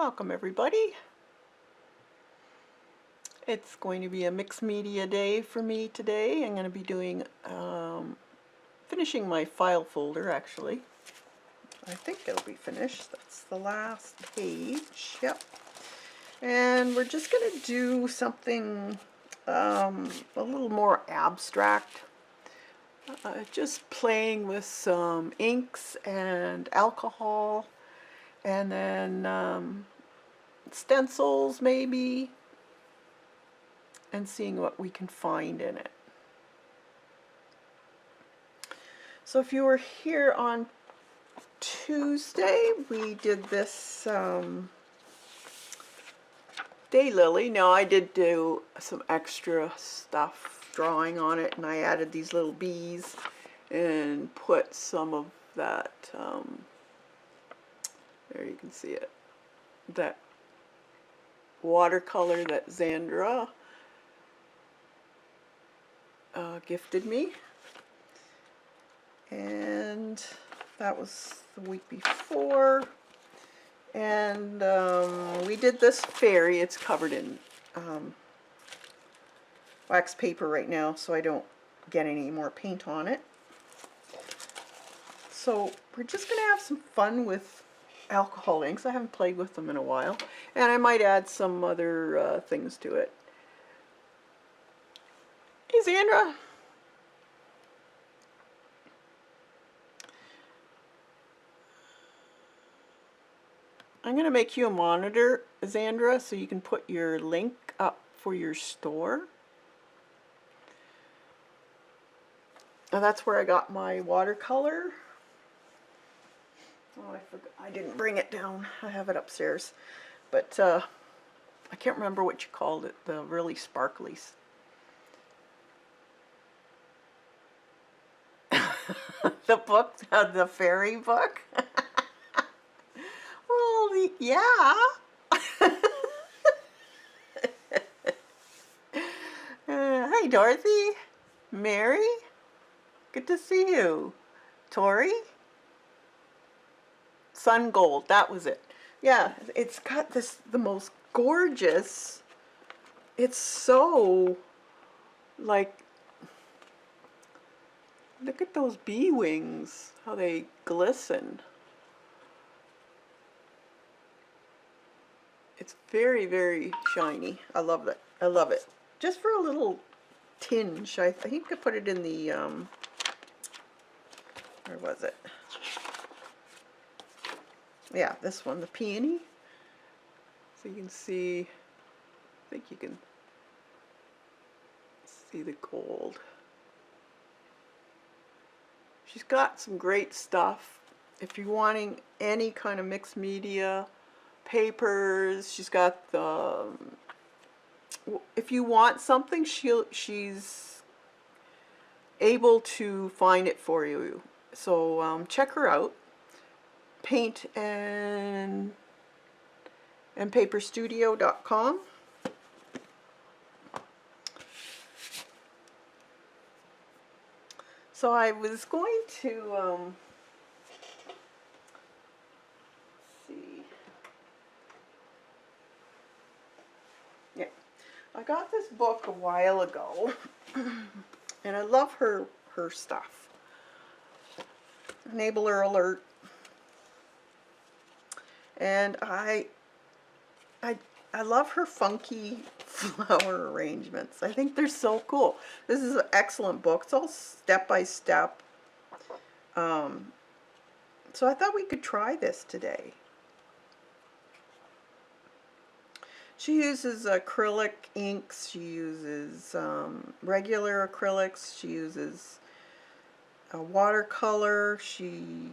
Welcome everybody. It's going to be a mixed media day for me today. I'm going to be doing, finishing my file folder actually. I think it'll be finished. That's the last page. Yep. And we're just going to do something a little more abstract. Just playing with some inks and alcohol, and then stencils maybe, and seeing what we can find in it. So if you were here on Tuesday, we did this daylily. Now I did do some extra stuff drawing on it, and I added these little bees and put some of that, there you can see it, that watercolor that Sandra gifted me, and that was the week before. And we did this fairy. It's covered in wax paper right now, so I don't get any more paint on it. So we're just going to have some fun with alcohol inks. I haven't played with them in a while, and I might add some other things to it. Hey Sandra! I'm going to make you a monitor, Sandra, so you can put your link up for your store. And that's where I got my watercolor. Oh, I forgot. I didn't bring it down. I have it upstairs. But I can't remember what you called it, the really sparklies. The book, the fairy book? Well, yeah. Hi, Dorothy. Mary. Good to see you. Tori. Sun Gold. That was it. Yeah, it's got this, the most gorgeous. It's so, like, look at those bee wings, how they glisten. It's very, very shiny. I love it. I love it. Just for a little tinge. I think I put it in the, where was it? Yeah, this one, the peony. So you can see, I think you can see the gold. She's got some great stuff. If you're wanting any kind of mixed media, papers, she's got the, if you want something, she's able to find it for you. So check her out. Paint and paperstudio.com. So I was going to see. Yeah, I got this book a while ago, and I love her stuff. Enabler alert. And I love her funky flower arrangements. I think they're so cool. This is an excellent book. It's all step by step. So I thought we could try this today. She uses acrylic inks. She uses regular acrylics. She uses watercolor. She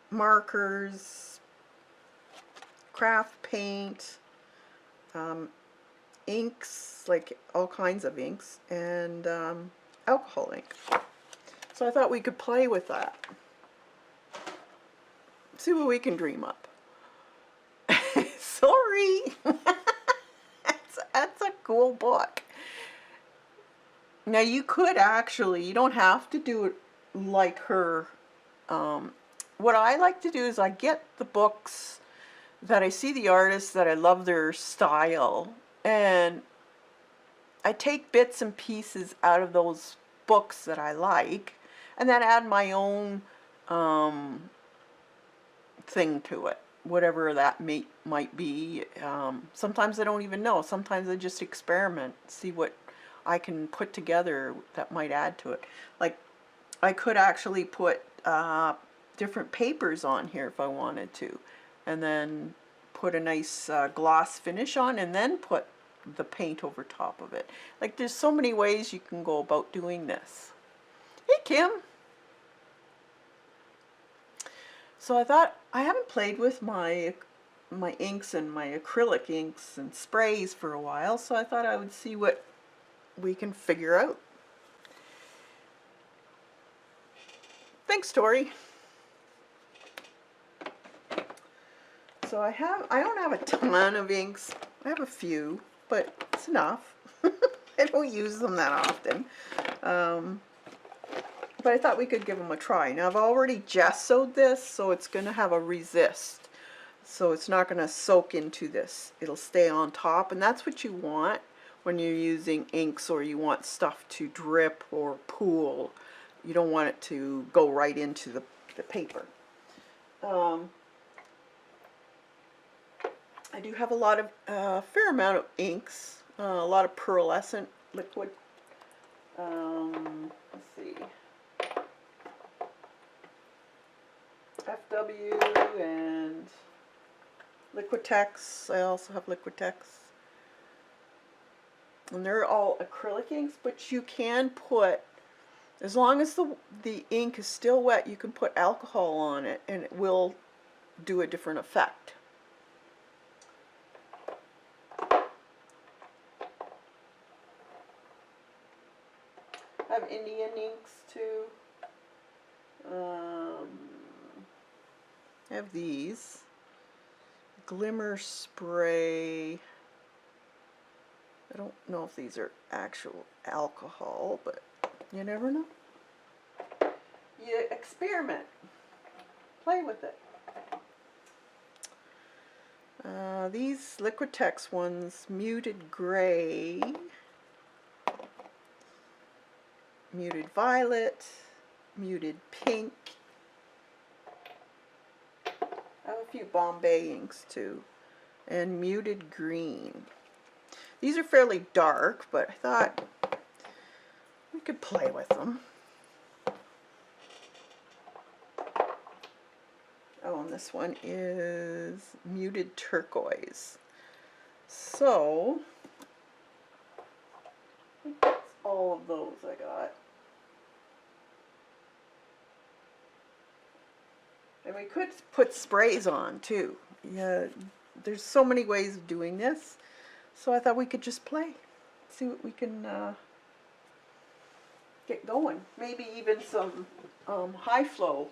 markers, craft paint, inks, like all kinds of inks, and alcohol ink. So I thought we could play with that. See what we can dream up. Sorry! That's a cool book. Now you could actually, you don't have to do it like her what I like to do is I get the books that I see the artists, that I love their style, and I take bits and pieces out of those books that I like, and then add my own thing to it, whatever that might be. Sometimes I don't even know. Sometimes I just experiment, see what I can put together that might add to it. Like, I could actually put different papers on here if I wanted to, and then put a nice gloss finish on, and then put the paint over top of it. Like, there's so many ways you can go about doing this. Hey, Kim. So I thought, I haven't played with my inks and my acrylic inks and sprays for a while, so I thought I would see what we can figure out. Thanks, Tori. So I don't have a ton of inks. I have a few, but it's enough. I don't use them that often. But I thought we could give them a try. Now I've already gessoed this, so it's going to have a resist. So it's not going to soak into this. It'll stay on top, and that's what you want when you're using inks, or you want stuff to drip or pool. You don't want it to go right into the paper. I do have a lot of, fair amount of inks, a lot of pearlescent liquid. Let's see. FW and Liquitex. I also have Liquitex. And they're all acrylic inks, but you can put, as long as the ink is still wet, you can put alcohol on it and it will do a different effect. I have Indian inks too. I have these. Glimmer spray. I don't know if these are actual alcohol, but you never know. You experiment. Play with it. These Liquitex ones, muted gray, muted violet, muted pink. I have a few Bombay inks too, and muted green. These are fairly dark, but I thought we could play with them. Oh, and this one is muted turquoise. So, I think that's all of those I got. And we could put sprays on too. Yeah, there's so many ways of doing this. So I thought we could just play. See what we can get going. Maybe even some high flow.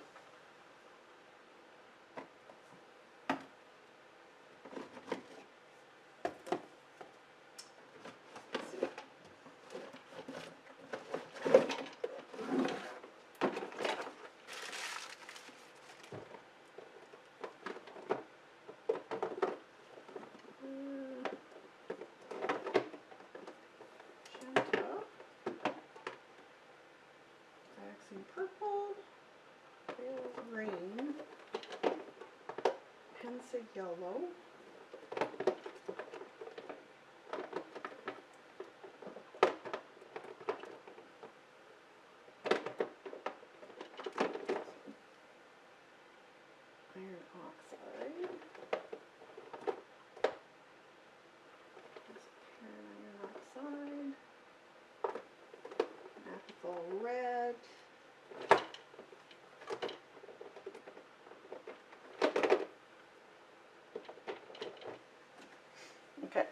Purple, pale green, Pensa yellow, iron oxide, iron oxide, apple red. Okay.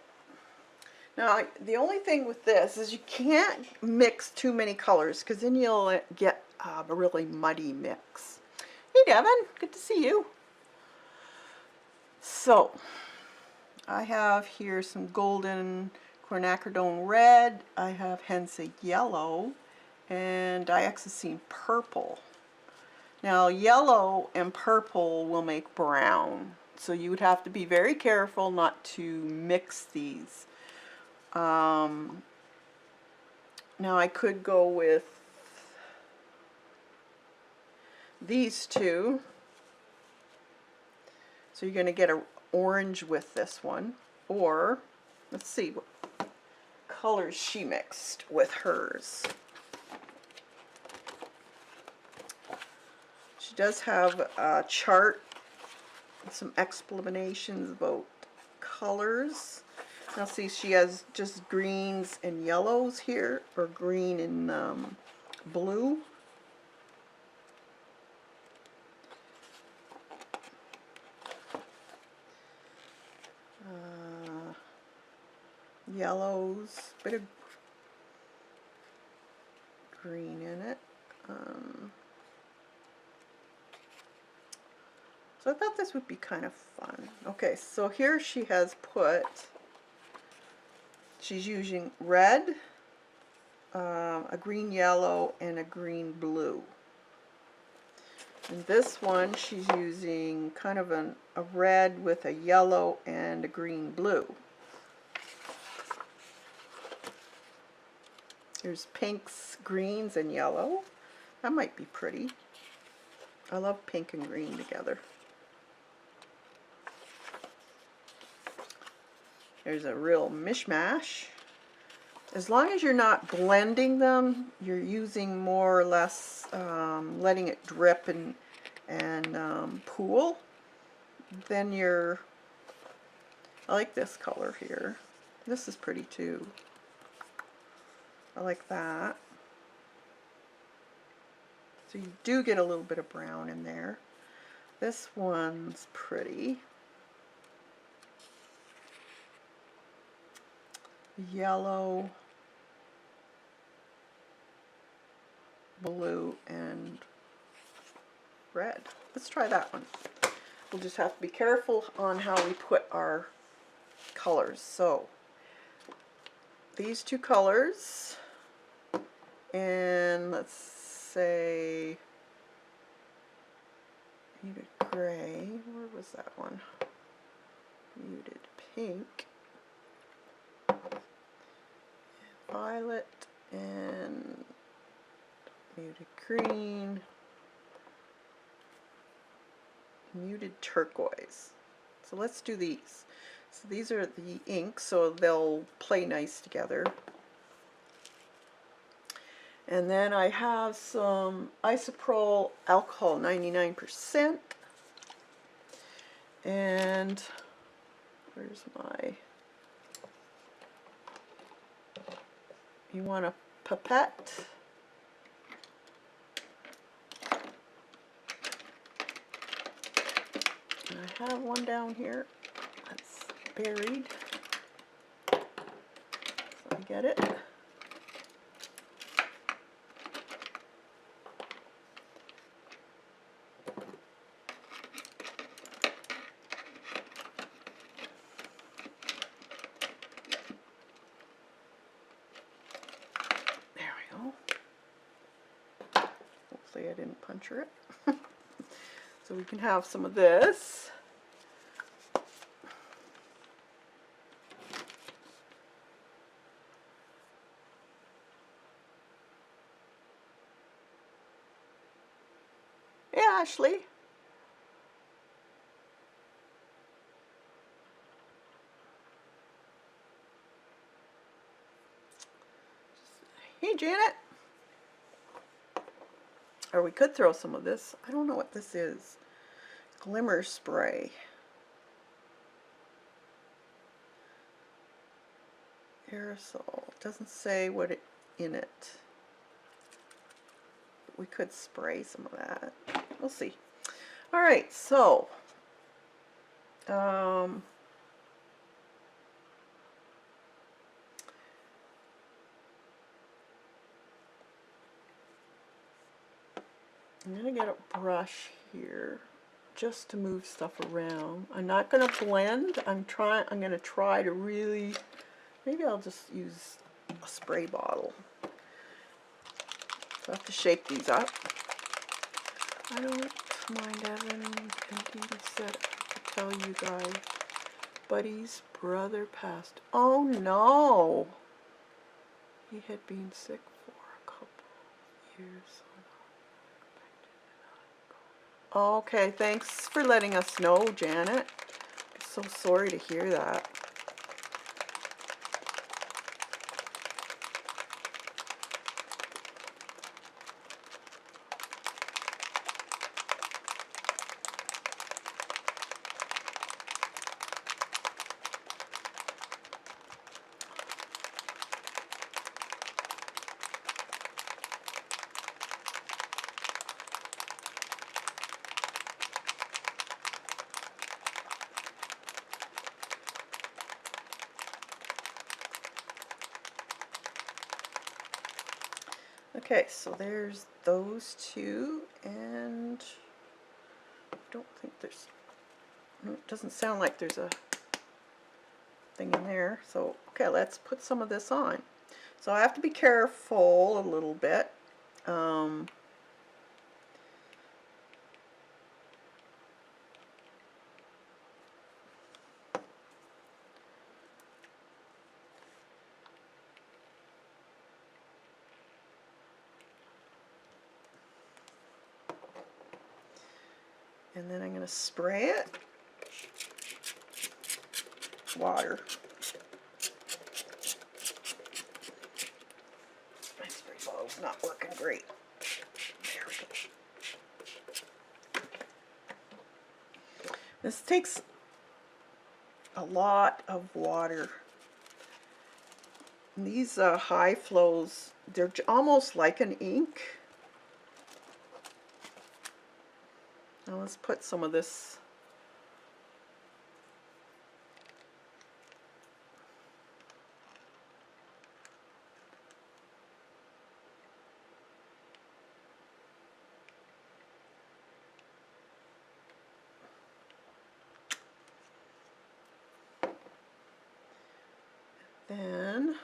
Now, the only thing with this is you can't mix too many colors, because then you'll get a really muddy mix. Hey, Devin, good to see you. So, I have here some golden quinacridone red, I have hensa yellow, and diaxazine purple. Now yellow and purple will make brown, so you would have to be very careful not to mix these. Now I could go with these two. So you're going to get an orange with this one. Or, let's see what colors she mixed with hers. She does have a chart and some explanations about colors. Now see, she has just greens and yellows here, or green and blue. Yellows, bit of green in it. So I thought this would be kind of fun. Okay, so here she has put, she's using red, a green yellow, and a green blue. And this one she's using kind of a red with a yellow and a green blue. There's pinks, greens, and yellow. That might be pretty. I love pink and green together. There's a real mishmash. As long as you're not blending them, you're using more or less letting it drip and pool, then you're, I like this color here. This is pretty too. I like that. So you do get a little bit of brown in there. This one's pretty. Yellow, blue, and red. Let's try that one. We'll just have to be careful on how we put our colors. So these two colors, and let's say muted gray. Where was that one? Muted pink, violet, and muted green, muted turquoise. So let's do these. So these are the inks, so they'll play nice together. And then I have some isopropyl alcohol, 99%. And where's my, you want a pipette? I have one down here that's buried. So I get it. There we go. Hopefully I didn't puncture it. So we can have some of this. Hey, Ashley. Hey, Janet. Or we could throw some of this. I don't know what this is. Glimmer spray. Aerosol. Doesn't say what it in it. We could spray some of that. We'll see. All right, so I'm gonna get a brush here just to move stuff around. I'm not gonna blend. I'm gonna try to really, maybe I'll just use a spray bottle. So I have to shake these up. I don't mind Evan and Dee Dee said I could tell you guys. Buddy's brother passed. Oh no! He had been sick for a couple years. Okay, thanks for letting us know, Janet. I'm so sorry to hear that. Okay, so there's those two, and I don't think there's, it doesn't sound like there's a thing in there. So, okay, let's put some of this on. So I have to be careful a little bit. And then I'm going to spray it. Water. My spray bottle's not working great. There we go. This takes a lot of water. And these high flows, they're almost like an ink. Now let's put some of this. Then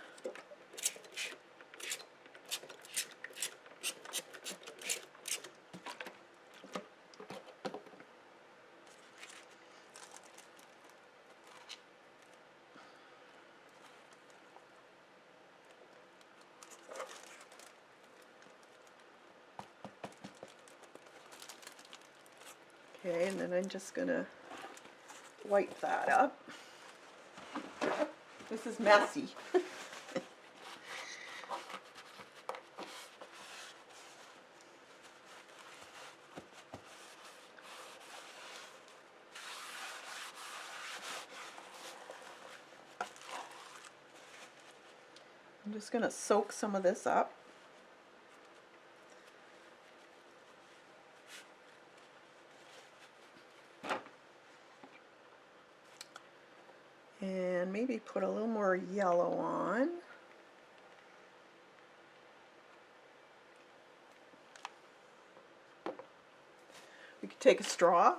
okay, and then I'm just gonna wipe that up. This is messy. I'm just gonna soak some of this up. And maybe put a little more yellow on. We could take a straw.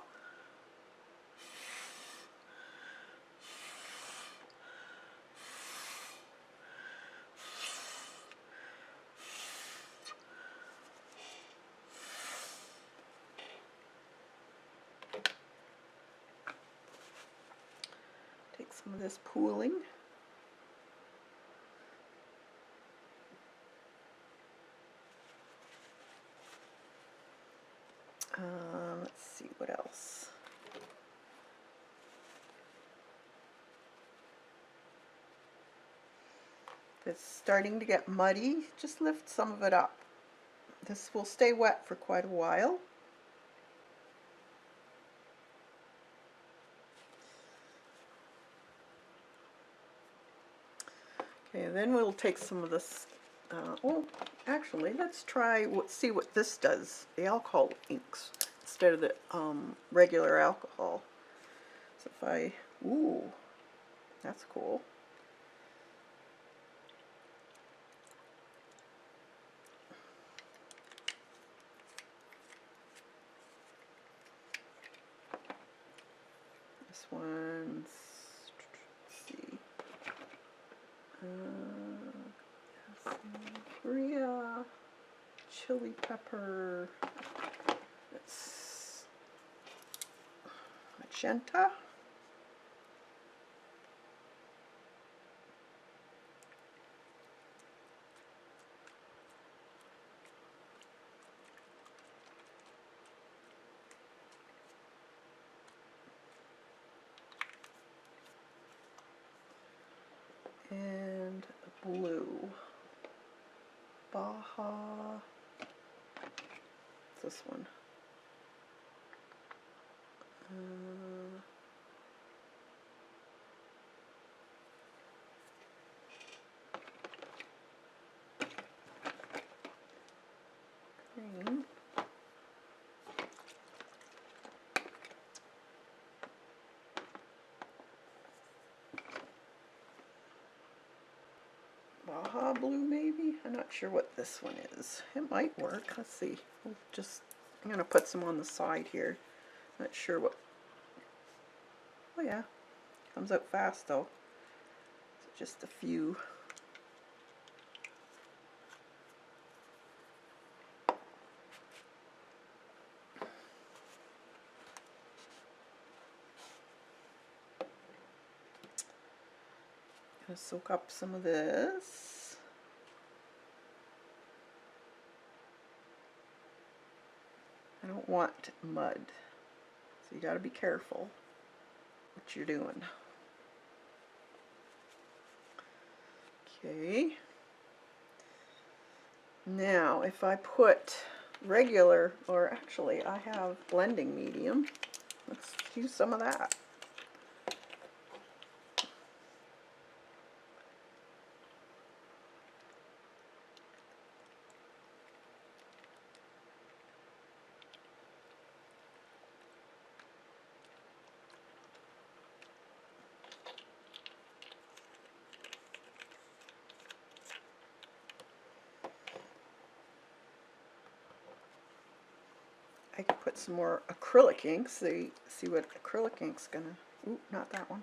Take some of this pooling. Let's see what else. If it's starting to get muddy, just lift some of it up. This will stay wet for quite a while. Okay, then we'll take some of this. Oh, actually, let's try see what this does. The alcohol inks instead of the regular alcohol. So if I, ooh, that's cool. This one's, let's see, Korea, chili pepper. Let's magenta. And blue. Baja. What's this one? Green. Baja blue, maybe? I'm not sure what this one is. It might work. Let's see. I'm going to put some on the side here. Not sure what. Oh yeah, comes out fast though. So just a few. Gonna soak up some of this. I don't want mud, so you got to be careful what you're doing. Okay. Now, if I put regular, or actually I have blending medium, let's use some of that. I could put some more acrylic ink, see what acrylic ink's gonna, ooh, not that one.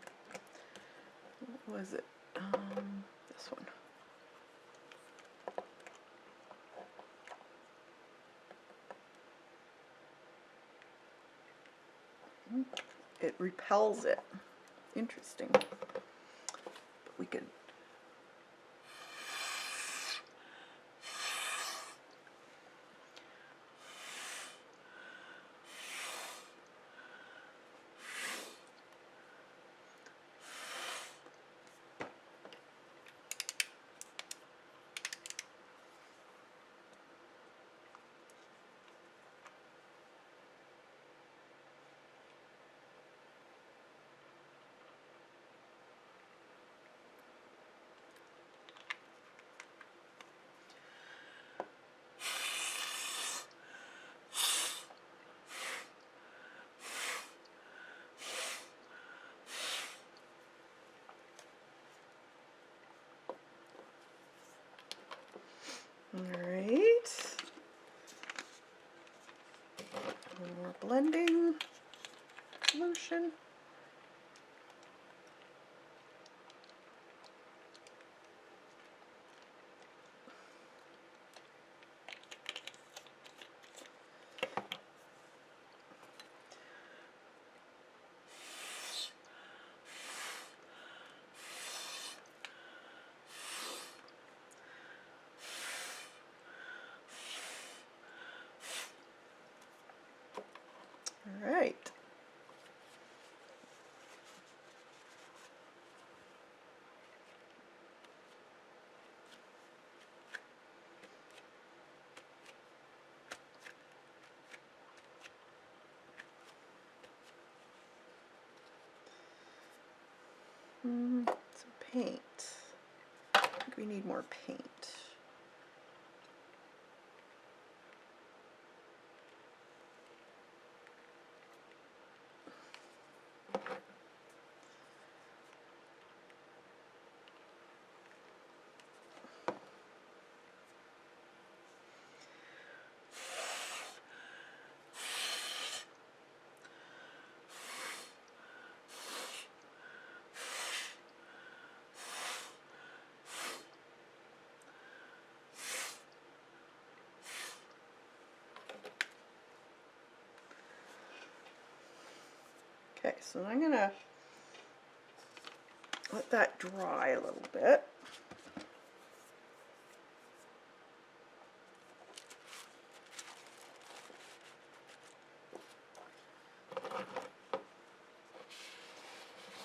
What was it? This one. It repels it. Interesting. But we could. Alright. More blending solution. Alright. Some paint. I think we need more paint. Okay, so I'm gonna let that dry a little bit.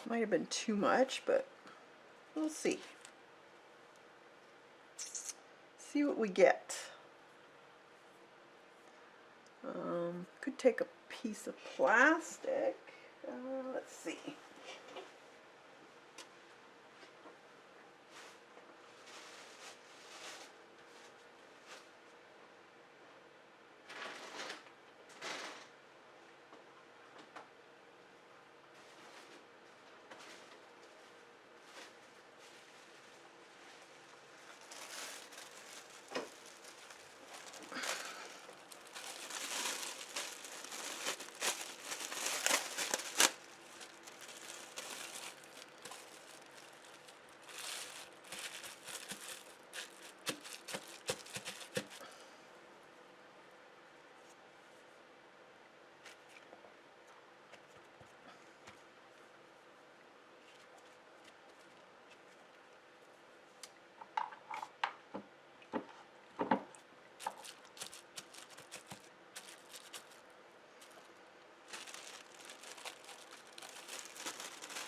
Might have been too much, but we'll see. See what we get. Could take a piece of plastic. Let's see.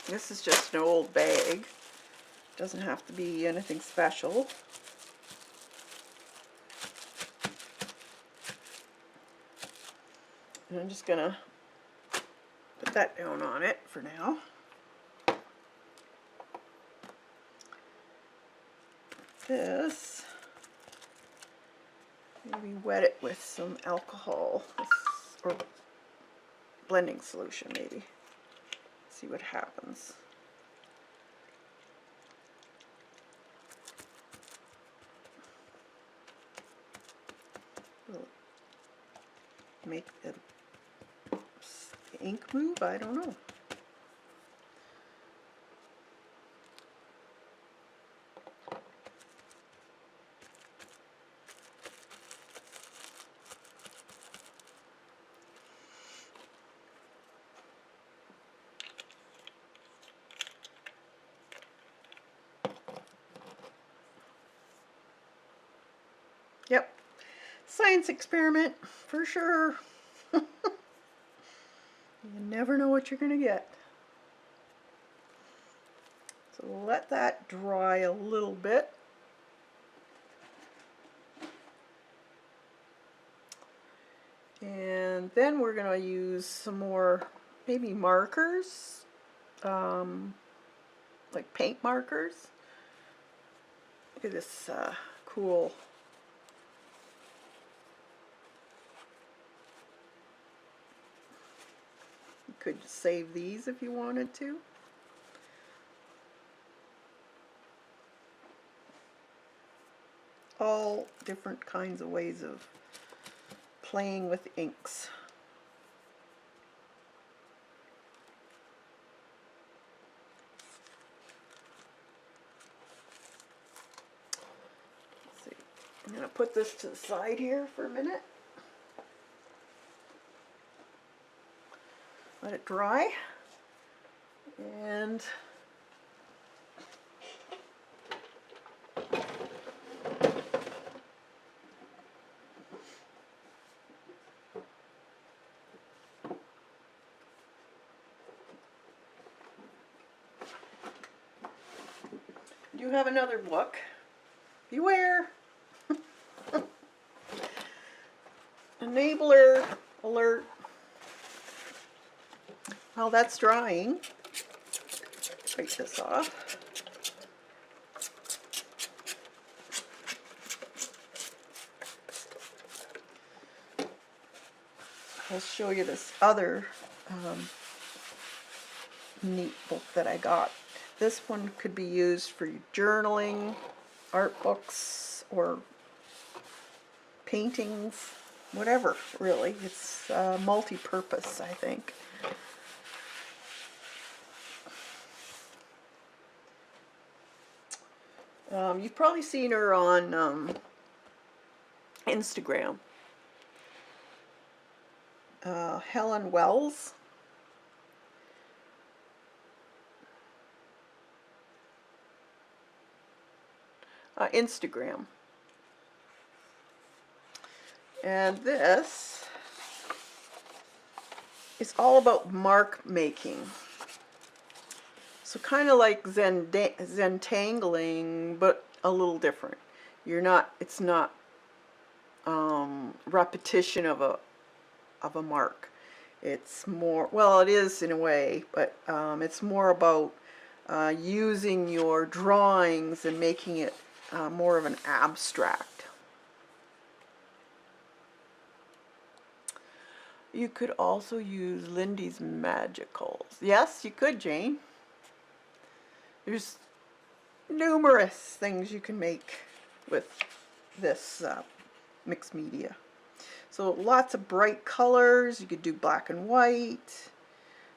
This is just an old bag. Doesn't have to be anything special. And I'm just gonna put that down on it for now. This, maybe wet it with some alcohol or blending solution maybe. See what happens. Will make the ink move? I don't know. Yep, science experiment for sure. You never know what you're going to get. So let that dry a little bit. And then we're going to use some more, maybe markers, like paint markers. Look at this cool you could save these if you wanted to. All different kinds of ways of playing with inks. Let's see. I'm going to put this to the side here for a minute. Let it dry. And you have another book. Beware! Enabler alert. While that's drying, break this off. I'll show you this other neat book that I got. This one could be used for journaling, art books, or paintings, whatever, really. It's multi-purpose, I think. You've probably seen her on Instagram. Helen Wells. Instagram. And this is all about mark making. So kind of like Zentangling, but a little different. It's not repetition of a mark. It's more, well, it is in a way, but it's more about using your drawings and making it more of an abstract. You could also use Lindy's Magicals. Yes, you could, Jane. There's numerous things you can make with this mixed media. So lots of bright colors. You could do black and white.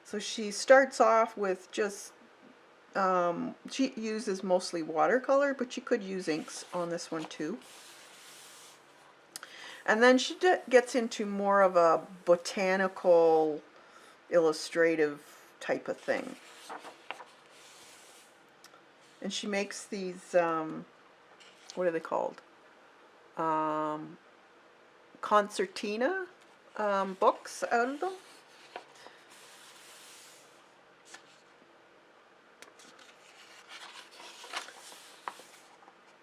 So she starts off with just, she uses mostly watercolor, but you could use inks on this one too. And then she gets into more of a botanical, illustrative type of thing. And she makes these, what are they called? Concertina books out of them.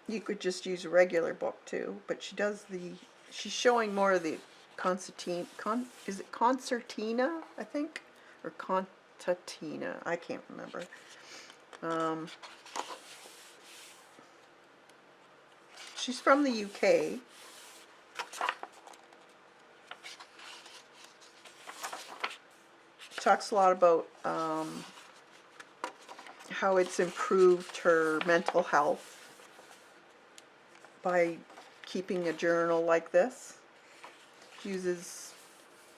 You could just use a regular book too, but she's showing more of the is it concertina, I think? Or contatina, I can't remember. She's from the UK. She talks a lot about how it's improved her mental health by keeping a journal like this. She uses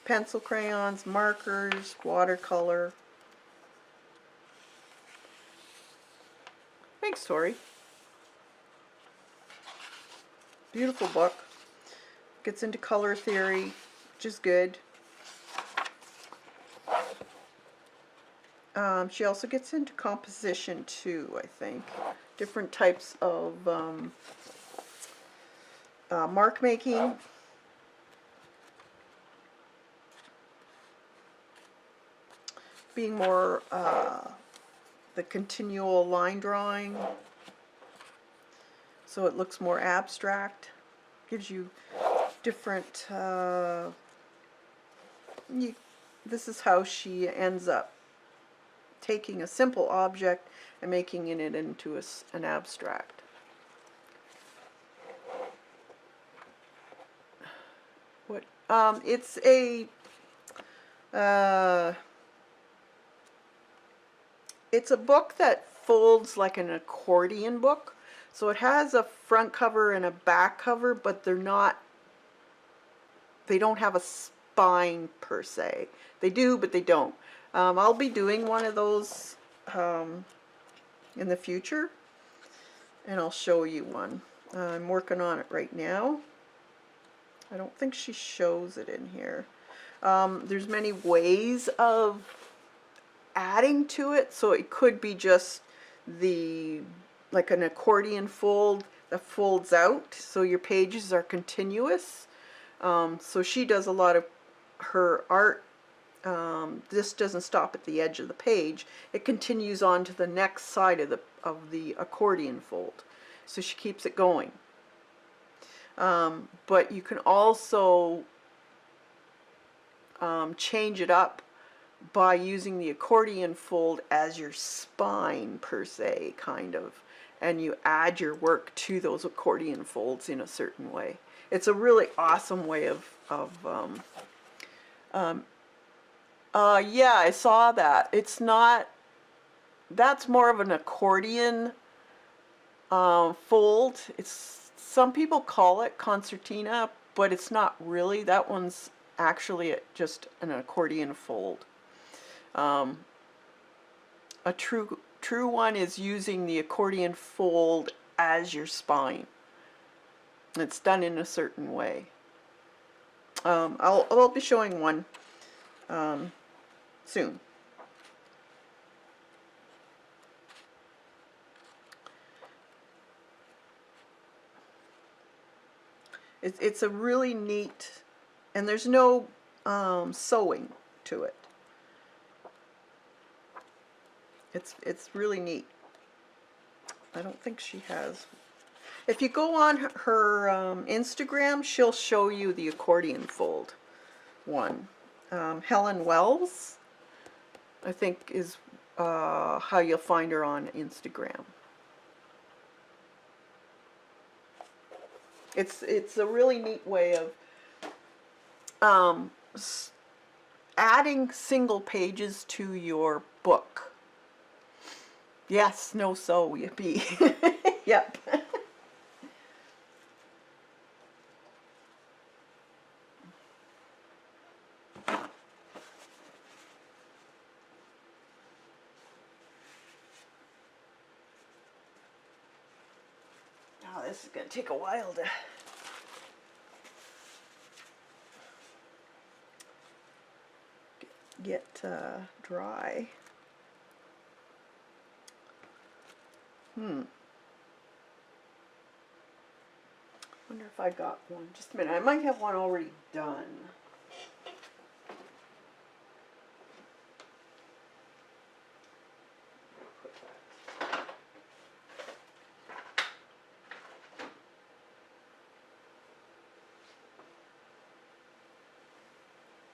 pencil crayons, markers, watercolor. Thanks, Tori. Beautiful book. Gets into color theory, which is good. She also gets into composition too, I think. Different types of mark making. Being more the continual line drawing, so it looks more abstract. Gives you different, this is how she ends up taking a simple object and making it into an abstract. What? It's a it's a book that folds like an accordion book. So it has a front cover and a back cover, but they don't have a spine per se. They do, but they don't. I'll be doing one of those in the future, and I'll show you one. I'm working on it right now. I don't think she shows it in here. There's many ways of adding to it, so it could be just like an accordion fold that folds out, so your pages are continuous. So she does a lot of her art. This doesn't stop at the edge of the page. It continues on to the next side of the accordion fold. So she keeps it going. But you can also change it up by using the accordion fold as your spine per se, kind of, and you add your work to those accordion folds in a certain way. It's a really awesome way of yeah, I saw that. It's not, that's more of an accordion fold. Some people call it concertina, but it's not really. That one's actually just an accordion fold. A true one is using the accordion fold as your spine. It's done in a certain way. I'll be showing one soon. It's a really neat, and there's no sewing to it. It's really neat. I don't think she has. If you go on her Instagram, she'll show you the accordion fold one. Helen Wells, I think, is how you'll find her on Instagram. It's a really neat way of adding single pages to your book. Yes, no, so yippee. Yep. Oh, this is going to take a while to get dry. Wonder if I got one. Just a minute. I might have one already done.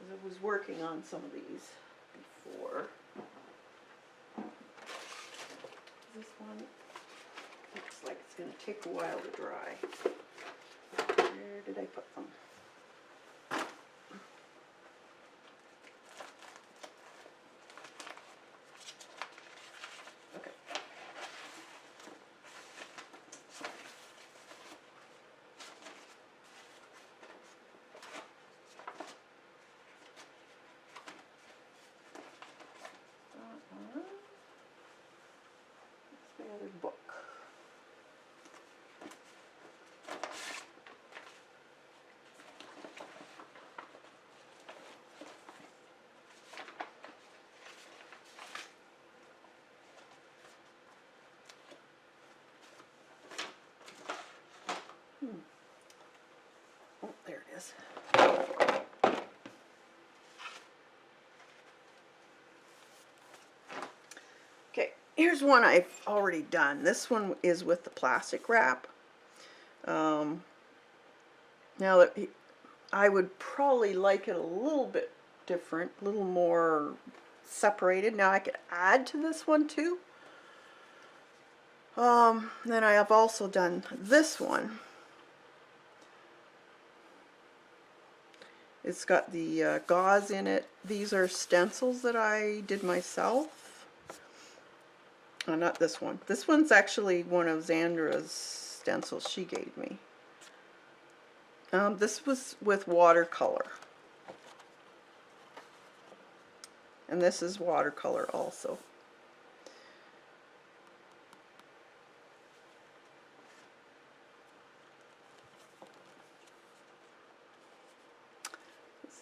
I was working on some of these before. This one looks like it's going to take a while to dry. Where did I put them? Okay. That's my other book. Oh, there it is. Okay, here's one I've already done. This one is with the plastic wrap. Now that I would probably like it a little bit different, a little more separated. Now I could add to this one too. Then I have also done this one. It's got the gauze in it. These are stencils that I did myself. Oh, not this one. This one's actually one of Zandra's stencils she gave me. This was with watercolor. And this is watercolor also.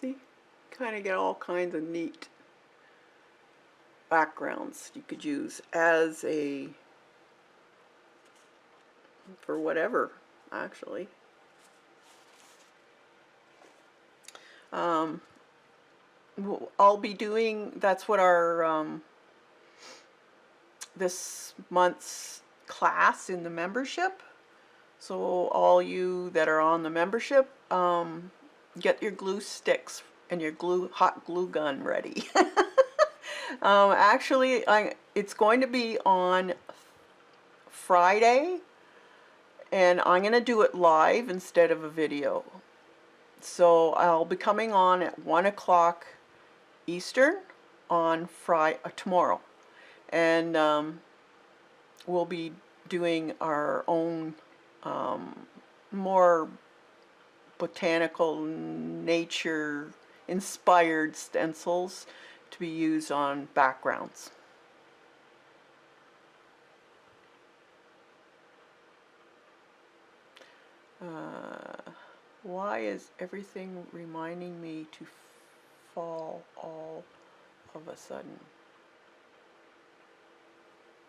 See? Kind of get all kinds of neat backgrounds you could use as a, for whatever, actually. I'll be doing, that's what our this month's class in the membership. So all you that are on the membership, get your glue sticks and your hot glue gun ready. Actually, it's going to be on Friday, and I'm going to do it live instead of a video. So I'll be coming on at 1 o'clock Eastern on tomorrow, and we'll be doing our own more botanical, nature inspired stencils to be used on backgrounds. Why is everything reminding me to fall all of a sudden?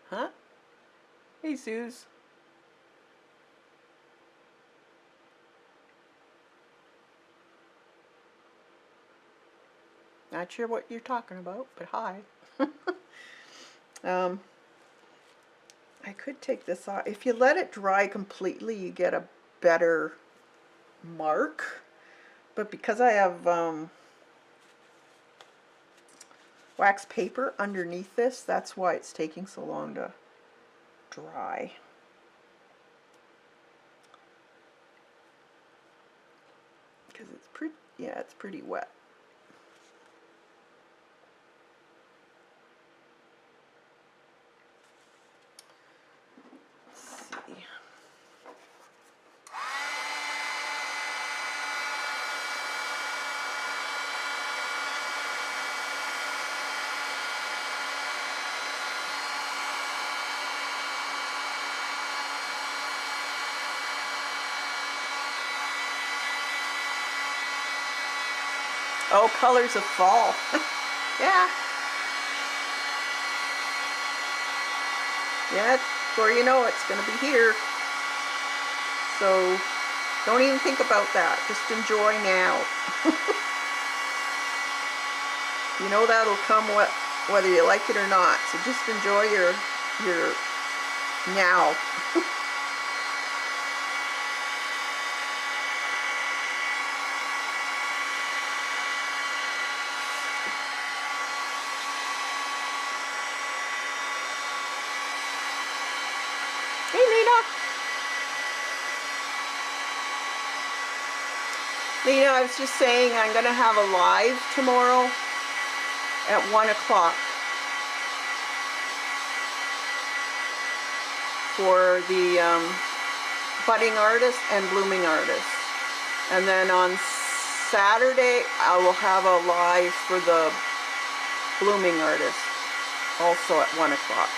Huh? Hey, Suze. Not sure what you're talking about, but hi. I could take this off. If you let it dry completely, you get a better mark. But because I have wax paper underneath this, that's why it's taking so long to dry. Because it's pretty, yeah, it's pretty wet. Let's see. Oh, colors of fall. Yeah. Yeah, before you know it's going to be here. So don't even think about that. Just enjoy now. You know that'll come whether you like it or not. So just enjoy your now. Hey, Lena. Lena, I was just saying I'm going to have a live tomorrow at 1 o'clock for the budding artists and blooming artists. And then on Saturday, I will have a live for the blooming artists, also at 1 o'clock.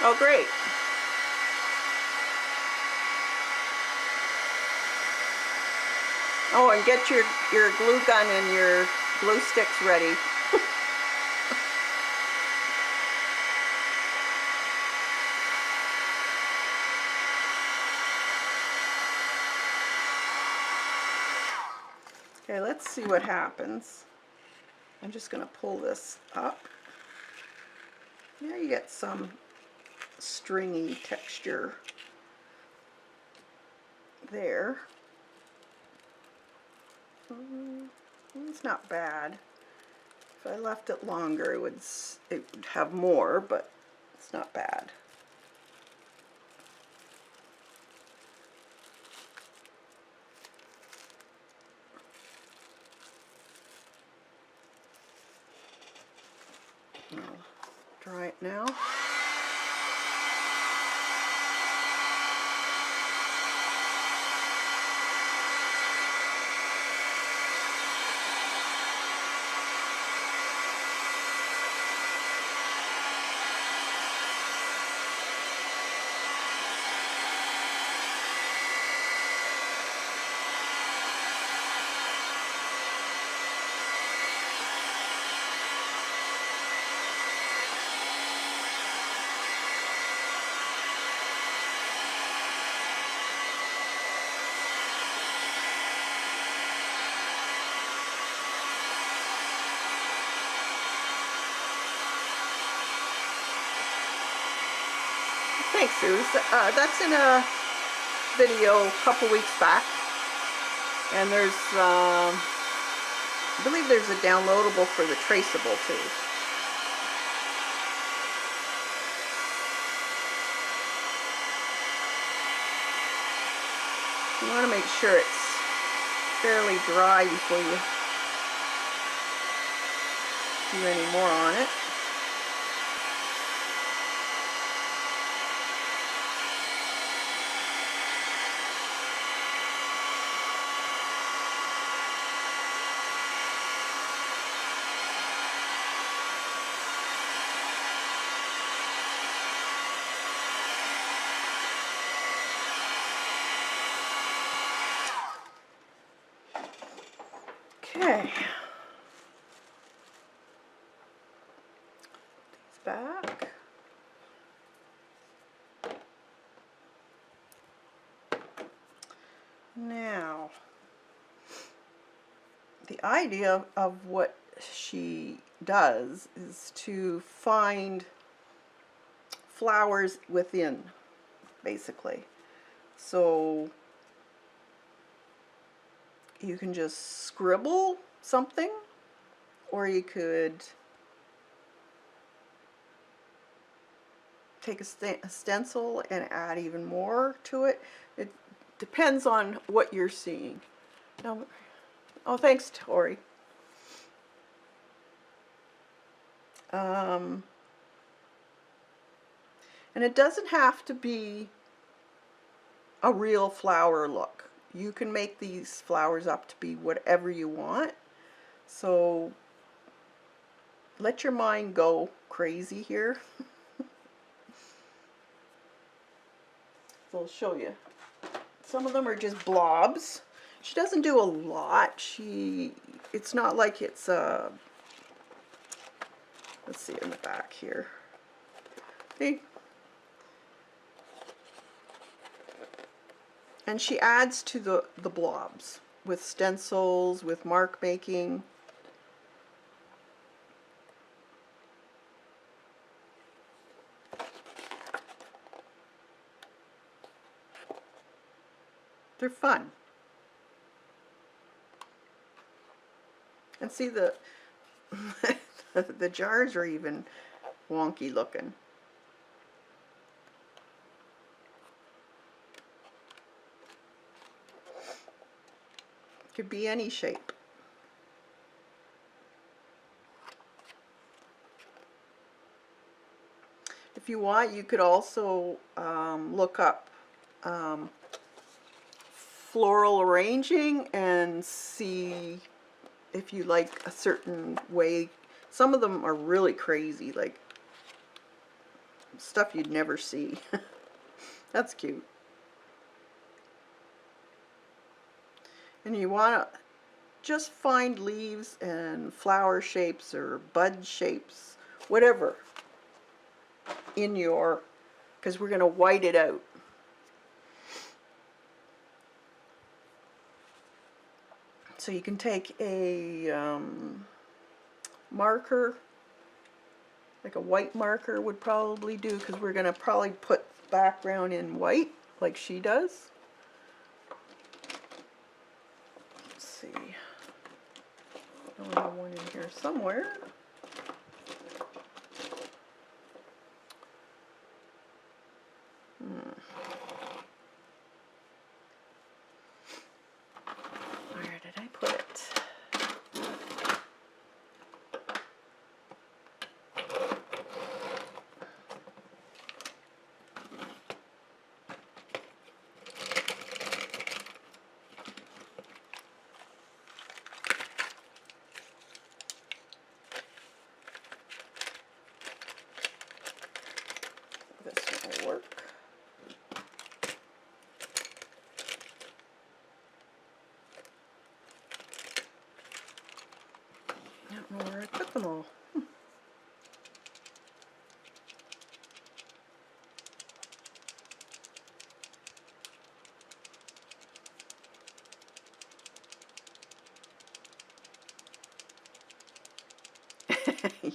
Oh, great. Oh, and get your glue gun and your glue sticks ready. Okay, let's see what happens. I'm just going to pull this up. Yeah, you get some stringy texture there. It's not bad. If I left it longer, it would have more, but it's not bad. I'll dry it now. Thanks, Suze. That's in a video a couple weeks back, and there's, I believe there's a downloadable for the traceable too. You want to make sure it's fairly dry before you do any more on it. Okay. These back. Now, the idea of what she does is to find flowers within, basically. So you can just scribble something, or you could take a stencil and add even more to it. It depends on what you're seeing. Now, oh, thanks, Tori. And it doesn't have to be a real flower look. You can make these flowers up to be whatever you want. So let your mind go crazy here. So I'll show you. Some of them are just blobs. She doesn't do a lot. It's not like it's let's see in the back here. See? And she adds to the blobs with stencils, with mark making. They're fun. And see the the jars are even wonky looking. Could be any shape. If you want, you could also look up floral arranging and see if you like a certain way. Some of them are really crazy, like stuff you'd never see. That's cute. And you want to just find leaves and flower shapes or bud shapes, whatever, in your, because we're going to white it out. So you can take a marker, like a white marker would probably do, because we're going to probably put background in white like she does. Let's see. I have one in here somewhere. Where did I put it? This will work. I don't know where I put them all.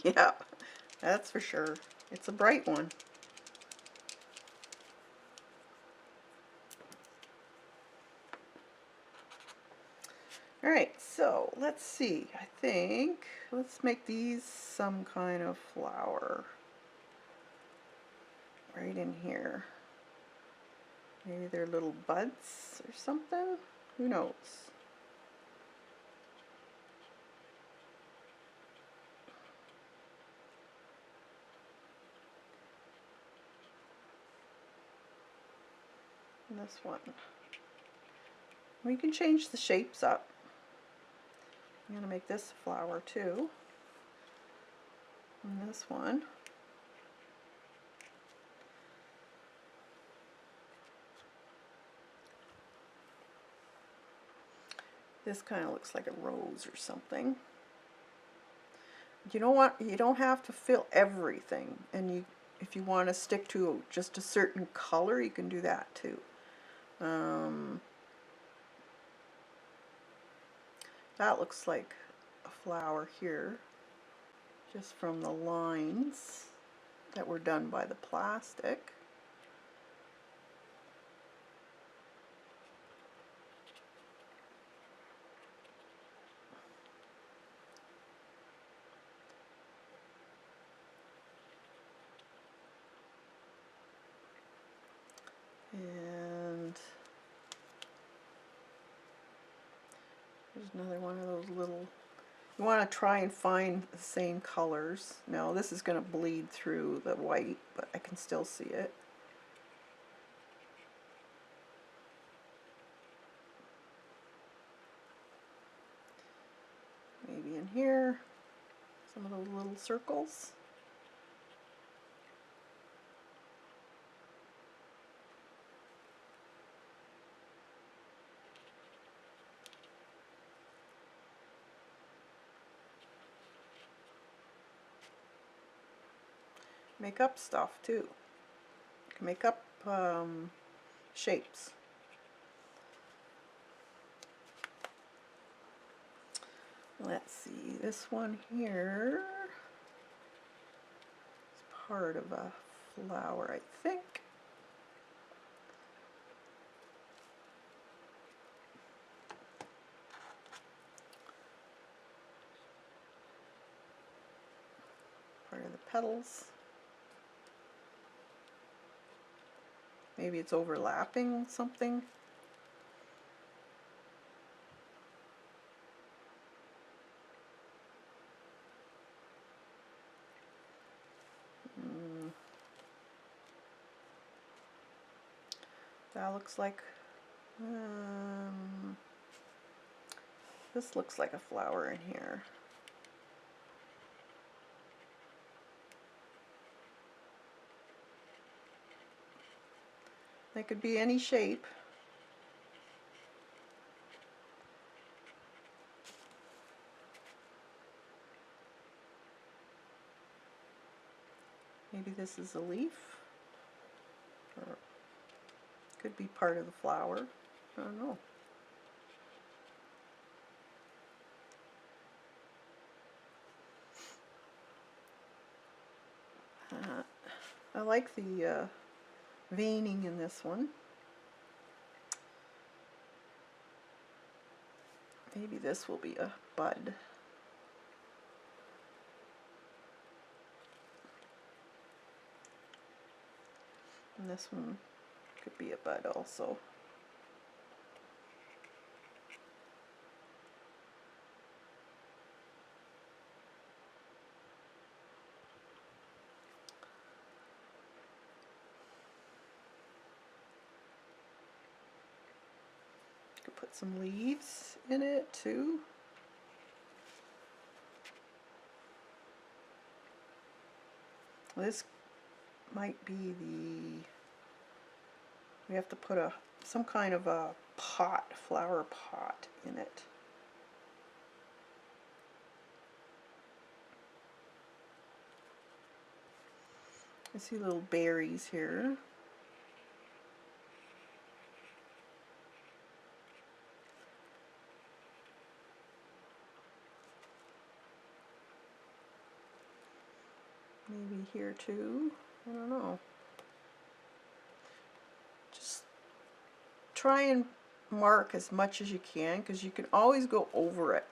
Yeah, that's for sure. It's a bright one. Alright, so let's see. I think let's make these some kind of flower right in here. Maybe they're little buds or something. Who knows? And this one. We can change the shapes up. I'm going to make this a flower too. And this one. This kind of looks like a rose or something. You don't want, you don't have to fill everything, and if you want to stick to just a certain color, you can do that too. That looks like a flower here, just from the lines that were done by the plastic. And there's another one of those little, you want to try and find the same colors. Now this is going to bleed through the white, but I can still see it. Maybe in here, some of those little circles. Make up stuff too. You can make up shapes. Let's see, this one here is part of a flower, I think. Part of the petals. Maybe it's overlapping something. That looks like, this looks like a flower in here. They could be any shape. Maybe this is a leaf, or could be part of the flower. I don't know. I like the veining in this one. Maybe this will be a bud. And this one could be a bud also. Could put some leaves in it too. This might be the, we have to put some kind of a pot, flower pot in it. I see little berries here. Maybe here too. I don't know. Just try and mark as much as you can, because you can always go over it.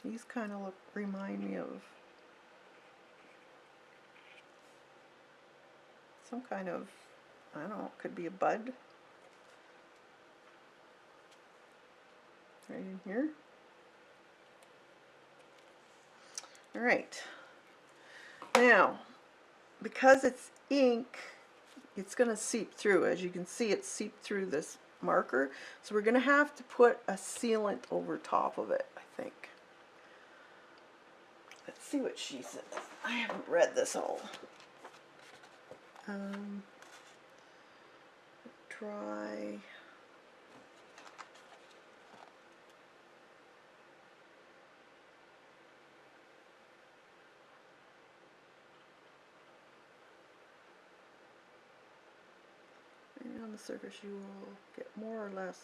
These kind of remind me of some kind of, I don't know, it could be a bud right in here. All right. Now, because it's ink, it's going to seep through. As you can see, it seeped through this marker. So we're going to have to put a sealant over top of it, I think. Let's see what she says. I haven't read this all. Dry. And on the surface you will get more or less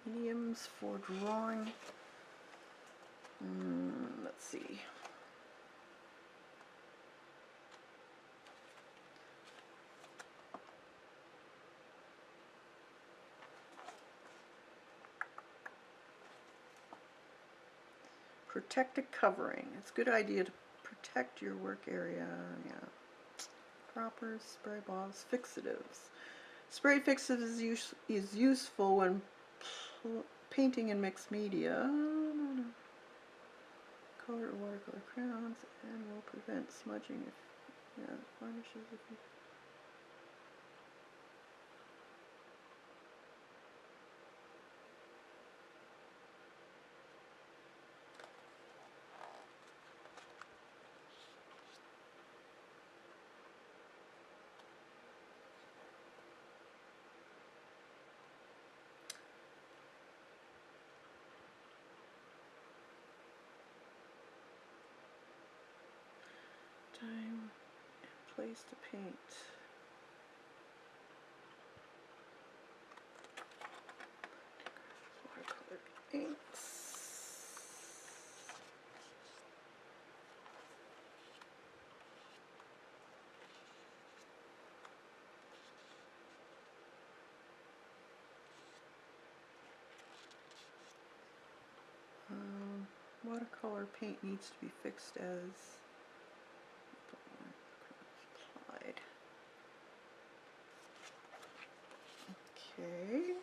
mediums for drawing. Let's see. Protected covering. It's a good idea to protect your work area. Yeah. Proper spray bottles. Fixatives. Spray fixative is useful when painting in mixed media. Color watercolor crayons and will prevent smudging if varnishes if you. Time and place to paint. Watercolor inks. Watercolor paint needs to be fixed as applied. Okay.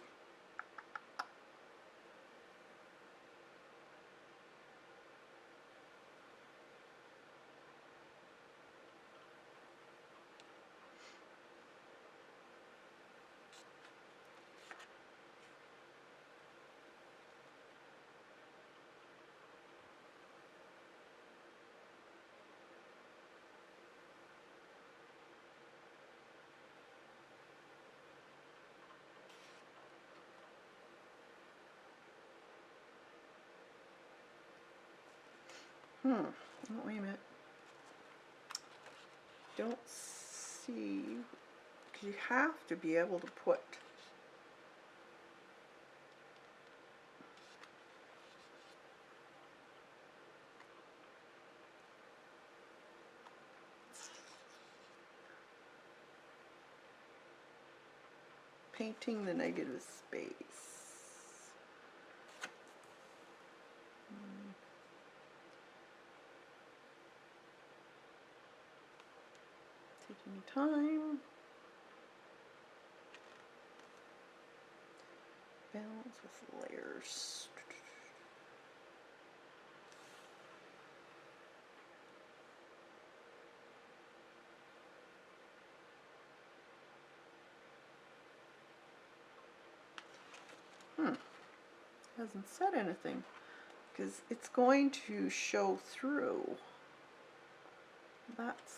Oh, wait a minute. Don't see, because you have to be able to put painting the negative space. Taking time. Balance with layers. Hasn't said anything because it's going to show through. That's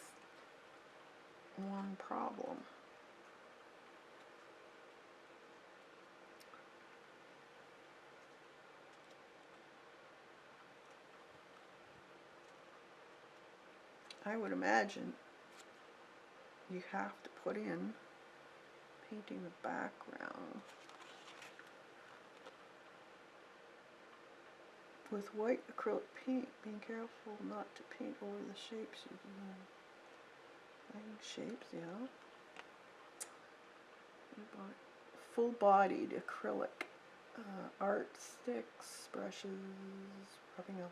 one problem. I would imagine you have to put in painting the background. With white acrylic paint, being careful not to paint over the shapes you shapes, yeah. Full-bodied acrylic. art sticks, brushes, rubbing off,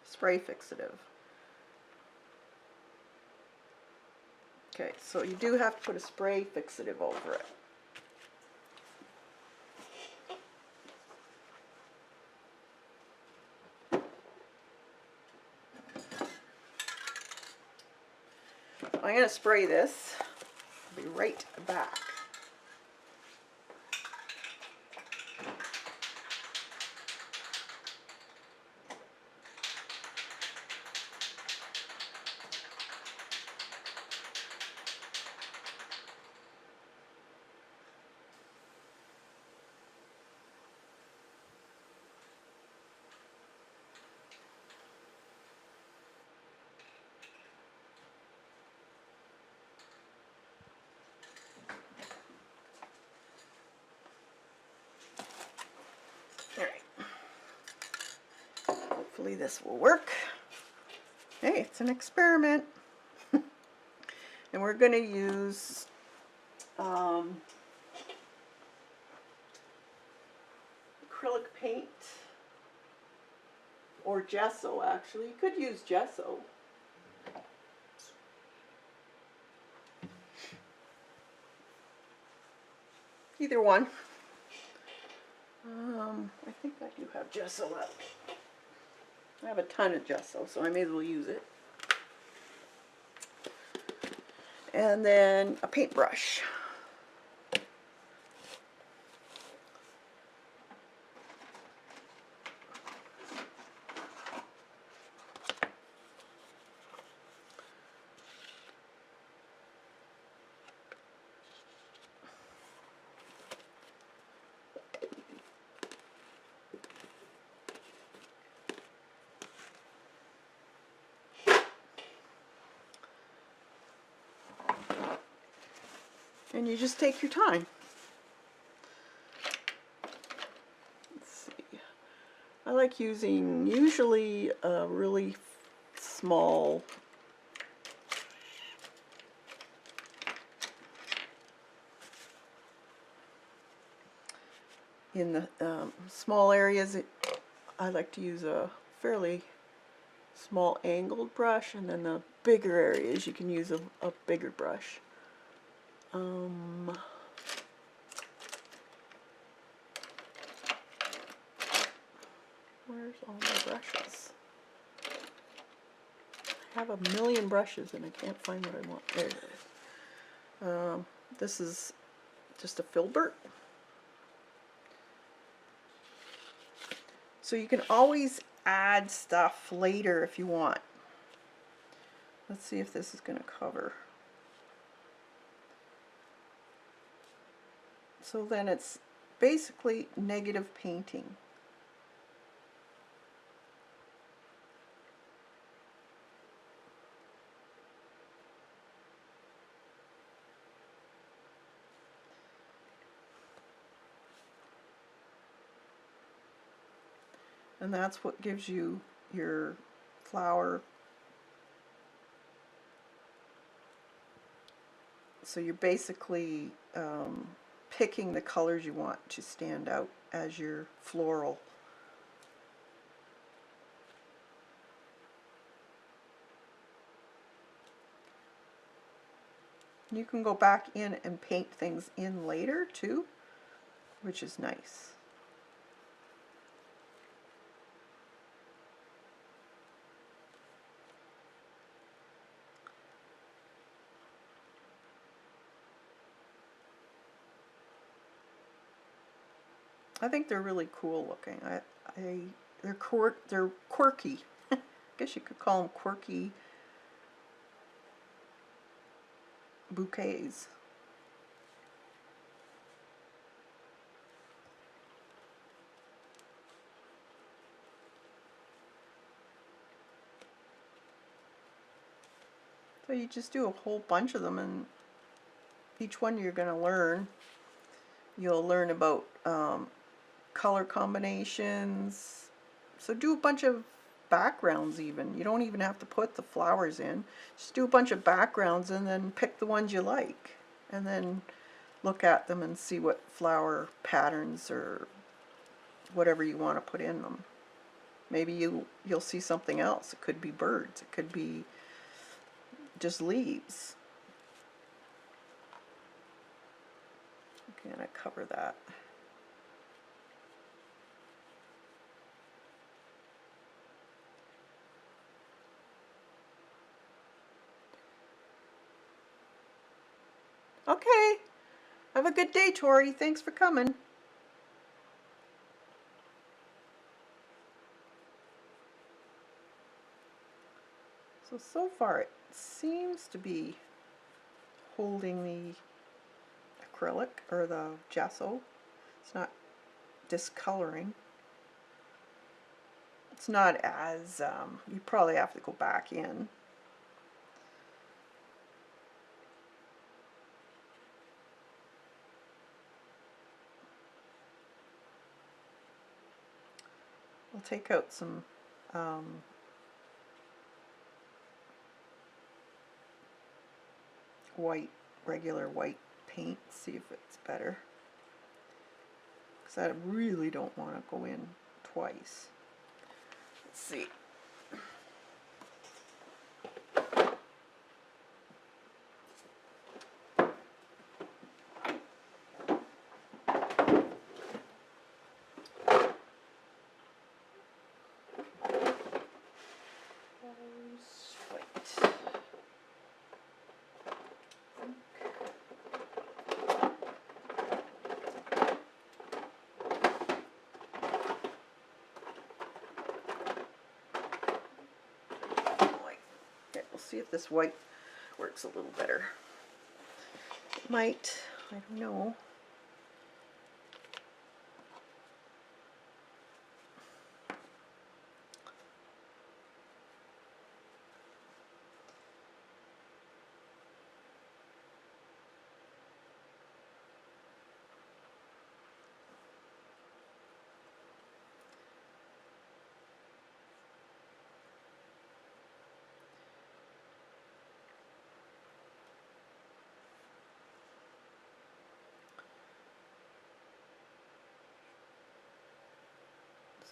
spray fixative. Okay, so you do have to put a spray fixative over it. I'm going to spray this. I'll be right back. Alright. Hopefully this will work. Hey, it's an experiment. And we're going to use acrylic paint or gesso, actually. You could use gesso. Either one. I think I do have gesso left. I have a ton of gesso, so I may as well use it. And then a paintbrush. And you just take your time. Let's see. I like using usually a really small in the small areas. I like to use a fairly small angled brush, and then the bigger areas you can use a bigger brush. Where's all my brushes? I have a million brushes and I can't find what I want. There it is. This is just a filbert. So you can always add stuff later if you want. Let's see if this is going to cover. So then it's basically negative painting. And that's what gives you your flower. So you're basically picking the colors you want to stand out as your floral. You can go back in and paint things in later too, which is nice. I think they're really cool looking. They're quirky. I guess you could call them quirky bouquets. So you just do a whole bunch of them, and each one you're going to learn. You'll learn about color combinations. So do a bunch of backgrounds even. You don't even have to put the flowers in. Just do a bunch of backgrounds and then pick the ones you like. And then look at them and see what flower patterns or whatever you want to put in them. Maybe you'll see something else. It could be birds. It could be just leaves. I'm going to cover that. Okay. Have a good day, Tori. Thanks for coming. So far it seems to be holding the acrylic or the gesso. It's not discoloring. It's not as, you probably have to go back in. We'll take out some white, regular white paint, see if it's better. Because I really don't want to go in twice. Let's see. See if this white works a little better. It might, I don't know.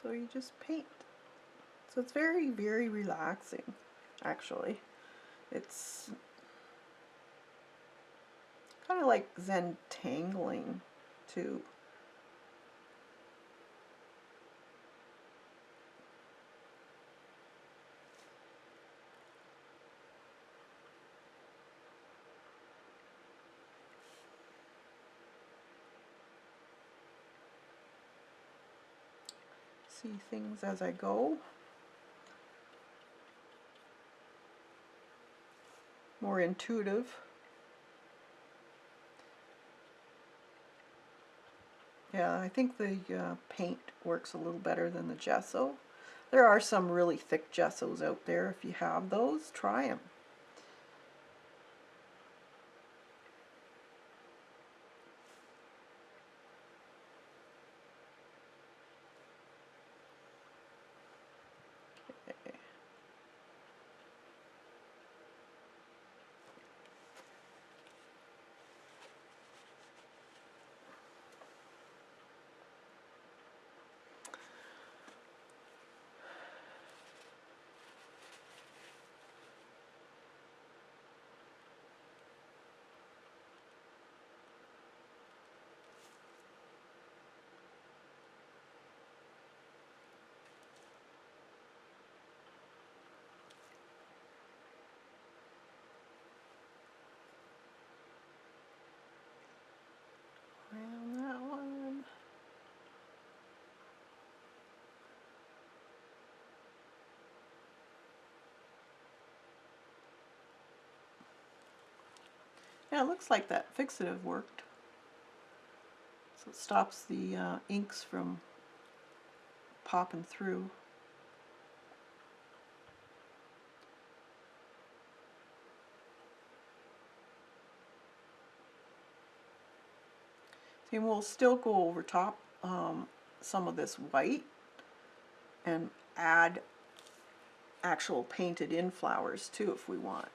So you just paint. So it's very, very relaxing, actually. It's kind of like Zentangling, too. See things as I go. More intuitive. Yeah, I think the paint works a little better than the gesso. There are some really thick gessos out there. If you have those, try them. Around that one. Yeah, it looks like that fixative worked. So it stops the inks from popping through. See, we'll still go over top some of this white and add actual painted in flowers too if we want.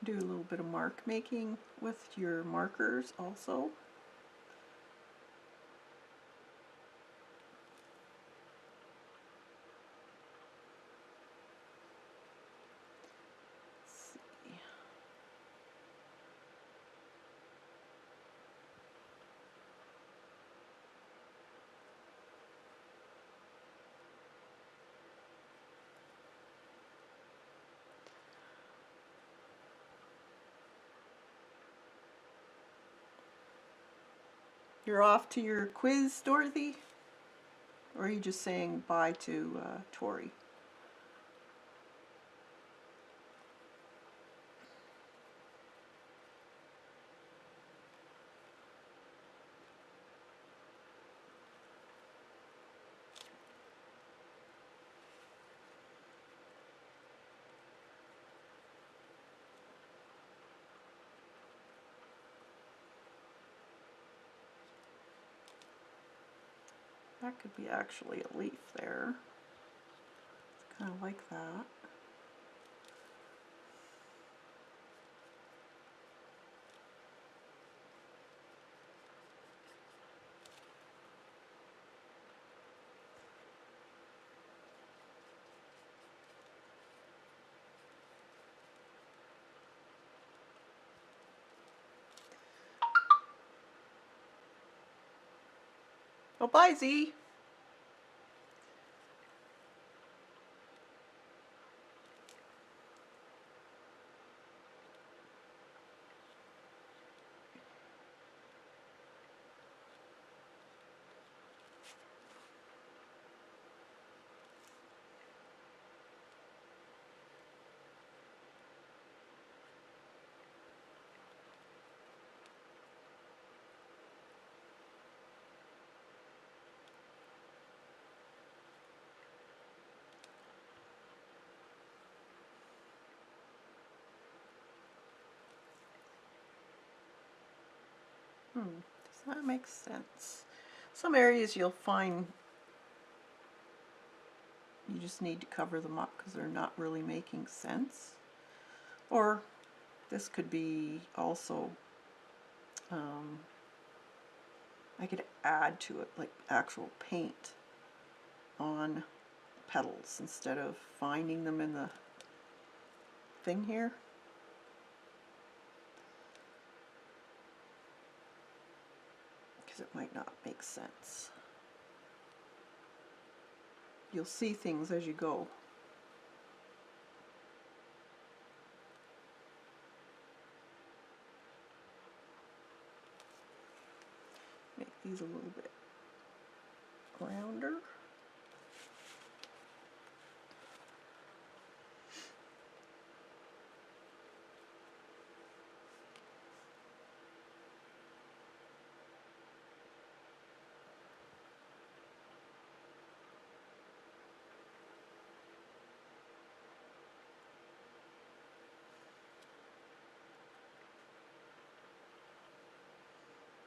do a little bit of mark making with your markers also. You're off to your quiz, Dorothy? Or are you just saying bye to Tori? That could be actually a leaf there. It's kind of like that. Oh, bye, Z. Does that make sense? Some areas you'll find you just need to cover them up because they're not really making sense. Or this could be also, I could add to it like actual paint on petals instead of finding them in the thing here. Because it might not make sense. You'll see things as you go. Make these a little bit rounder.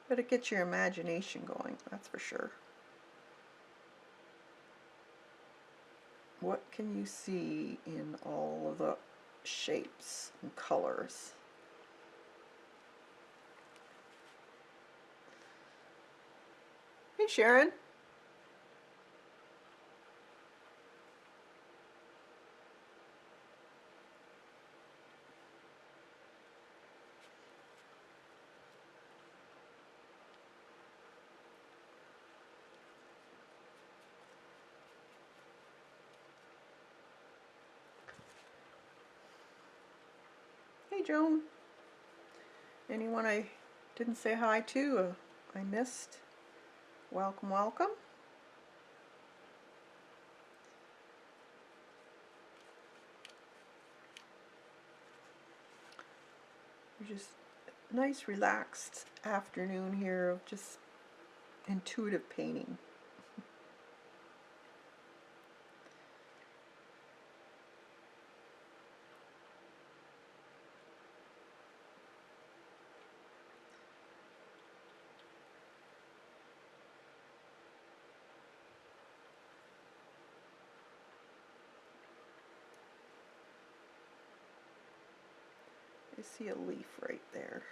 But it gets your imagination going, that's for sure. What can you see in all of the shapes and colors? Hey, Sharon. Hey, Joan. Anyone I didn't say hi to, I missed? Welcome, welcome. Just nice relaxed afternoon here of just intuitive painting. You see a leaf right there.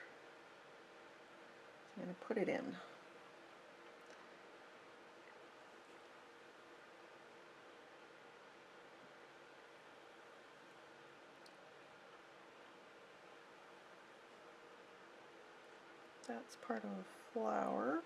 I'm going to put it in. That's part of a flower.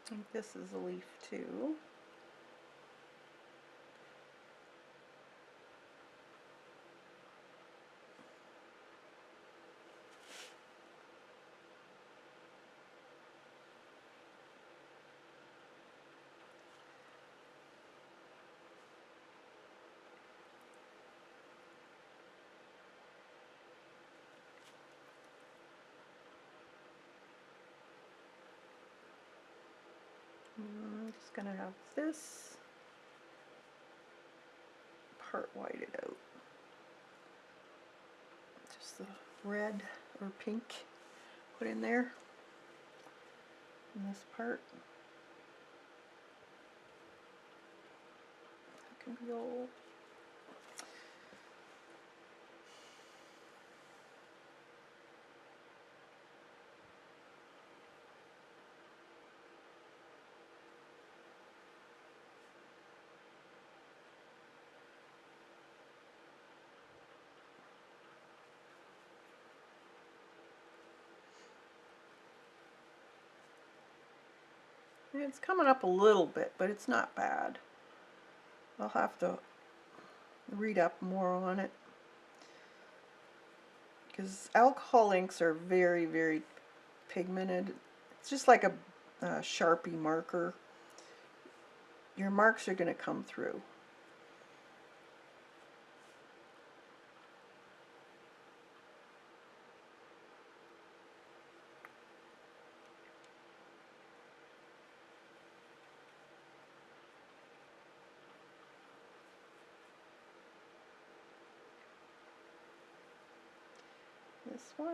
I think this is a leaf too. I'm just going to have this part whited out. Just the red or pink put in there in this part. That can be all. It's coming up a little bit, but it's not bad. I'll have to read up more on it, because alcohol inks are very, very pigmented. It's just like a Sharpie marker. Your marks are going to come through. This one.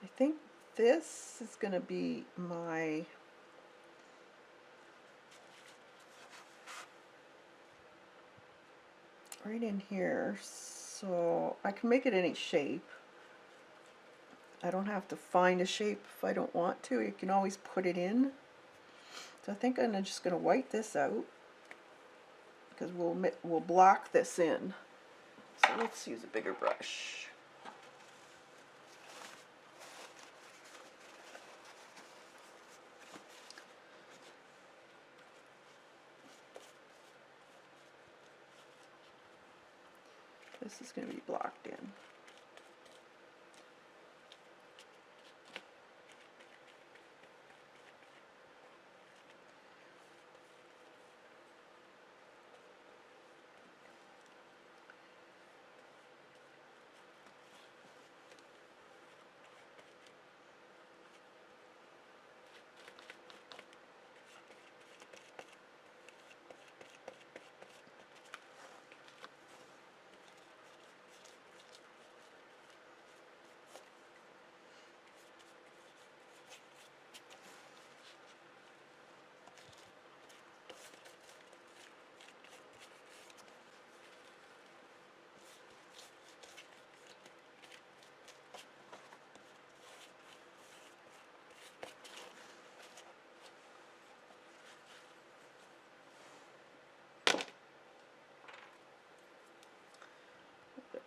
I think this is going to be my right in here, so I can make it any shape. I don't have to find a shape if I don't want to. You can always put it in. So I think I'm just going to white this out, because we'll block this in. So let's use a bigger brush. This is going to be blocked in.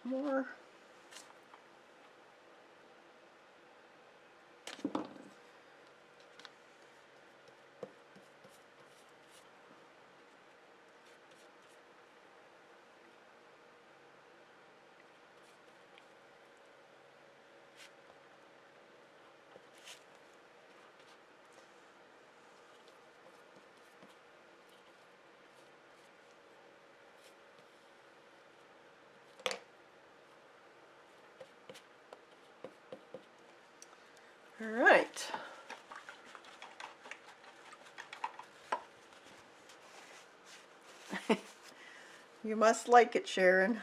more. All right. You must like it, Sharon.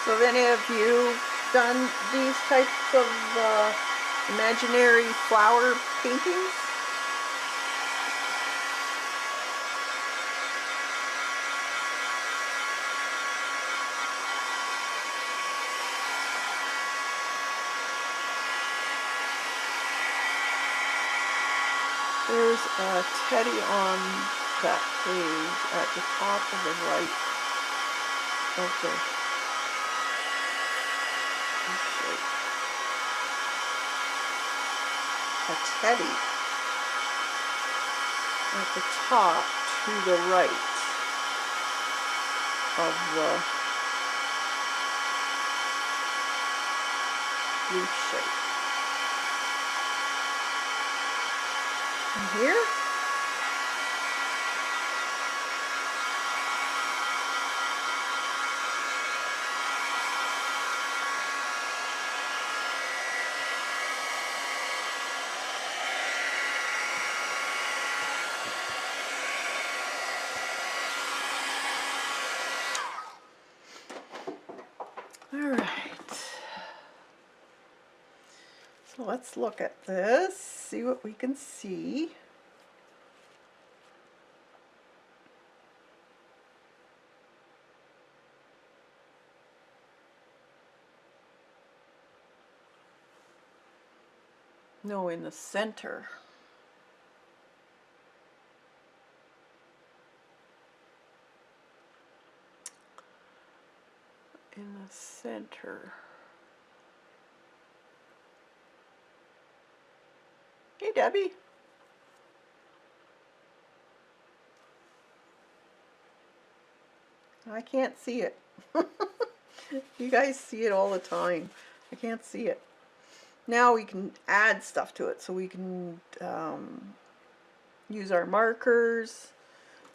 So have any of you done these types of imaginary flower paintings? There's a teddy on that page at the top of the right of the shape. A teddy at the top to the right of the leaf shape. And here, all right. So let's look at this, see what we can see. No, in the center. In the center. Hey, Debbie. I can't see it. You guys see it all the time. I can't see it. Now we can add stuff to it, so we can use our markers,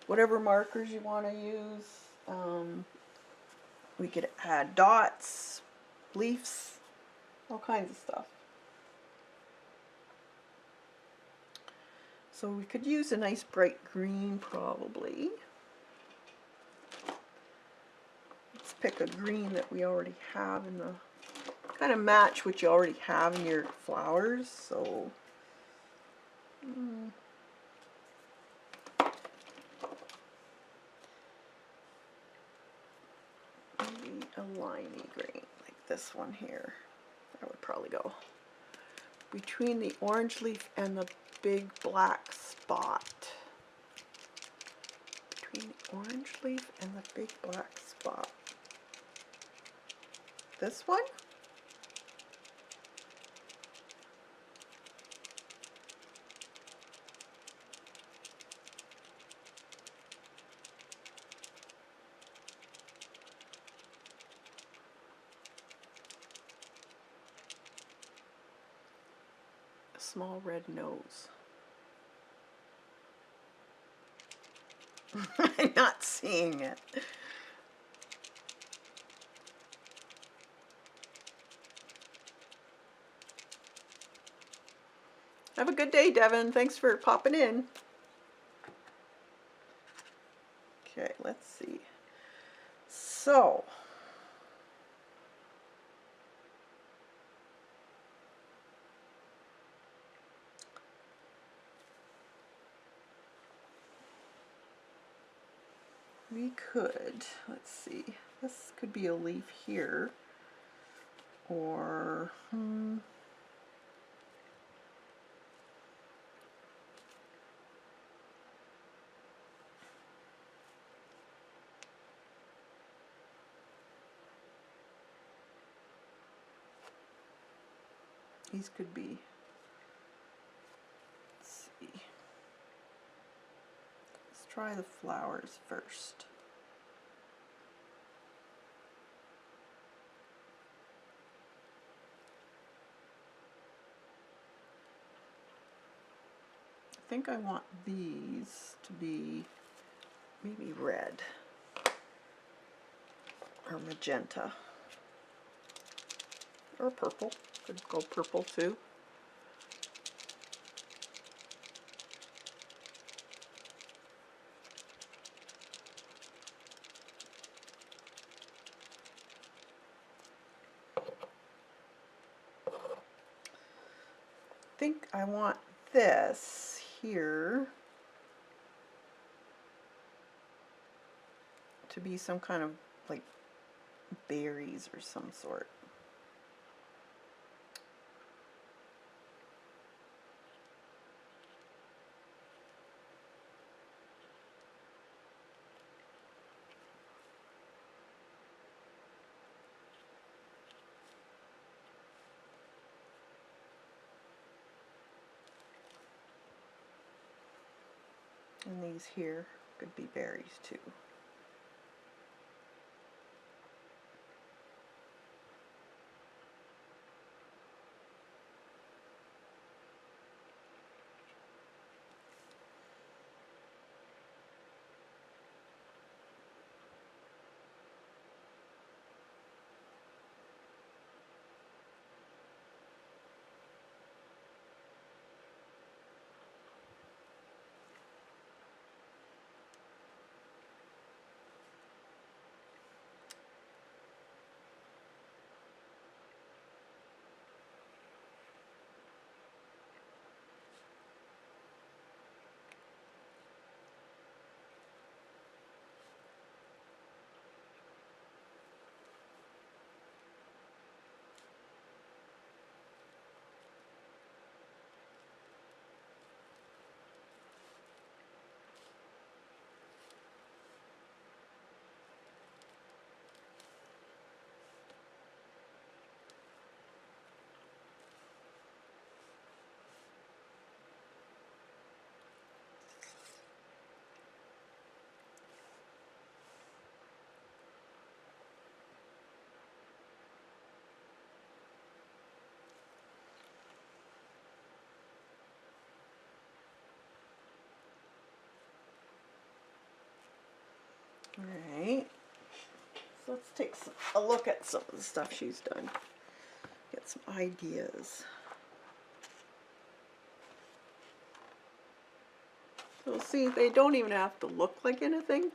whatever markers you want to use. We could add dots, leaves, all kinds of stuff. So we could use a nice bright green probably. Let's pick a green that we already have in the, kind of match what you already have in your flowers. So a liney green, like this one here. That would probably go between the orange leaf and the big black spot. Between the orange leaf and the big black spot. This one? A small red nose. I'm not seeing it. Have a good day, Devin. Thanks for popping in. Okay, let's see. So, we could, let's see, this could be a leaf here, or, these could be, let's see, let's try the flowers first. I think I want these to be maybe red or magenta or purple. Could go purple too. I think I want this here to be some kind of like berries or some sort. And these here could be berries too. Alright, so let's take a look at some of the stuff she's done. Get some ideas. So see, they don't even have to look like anything,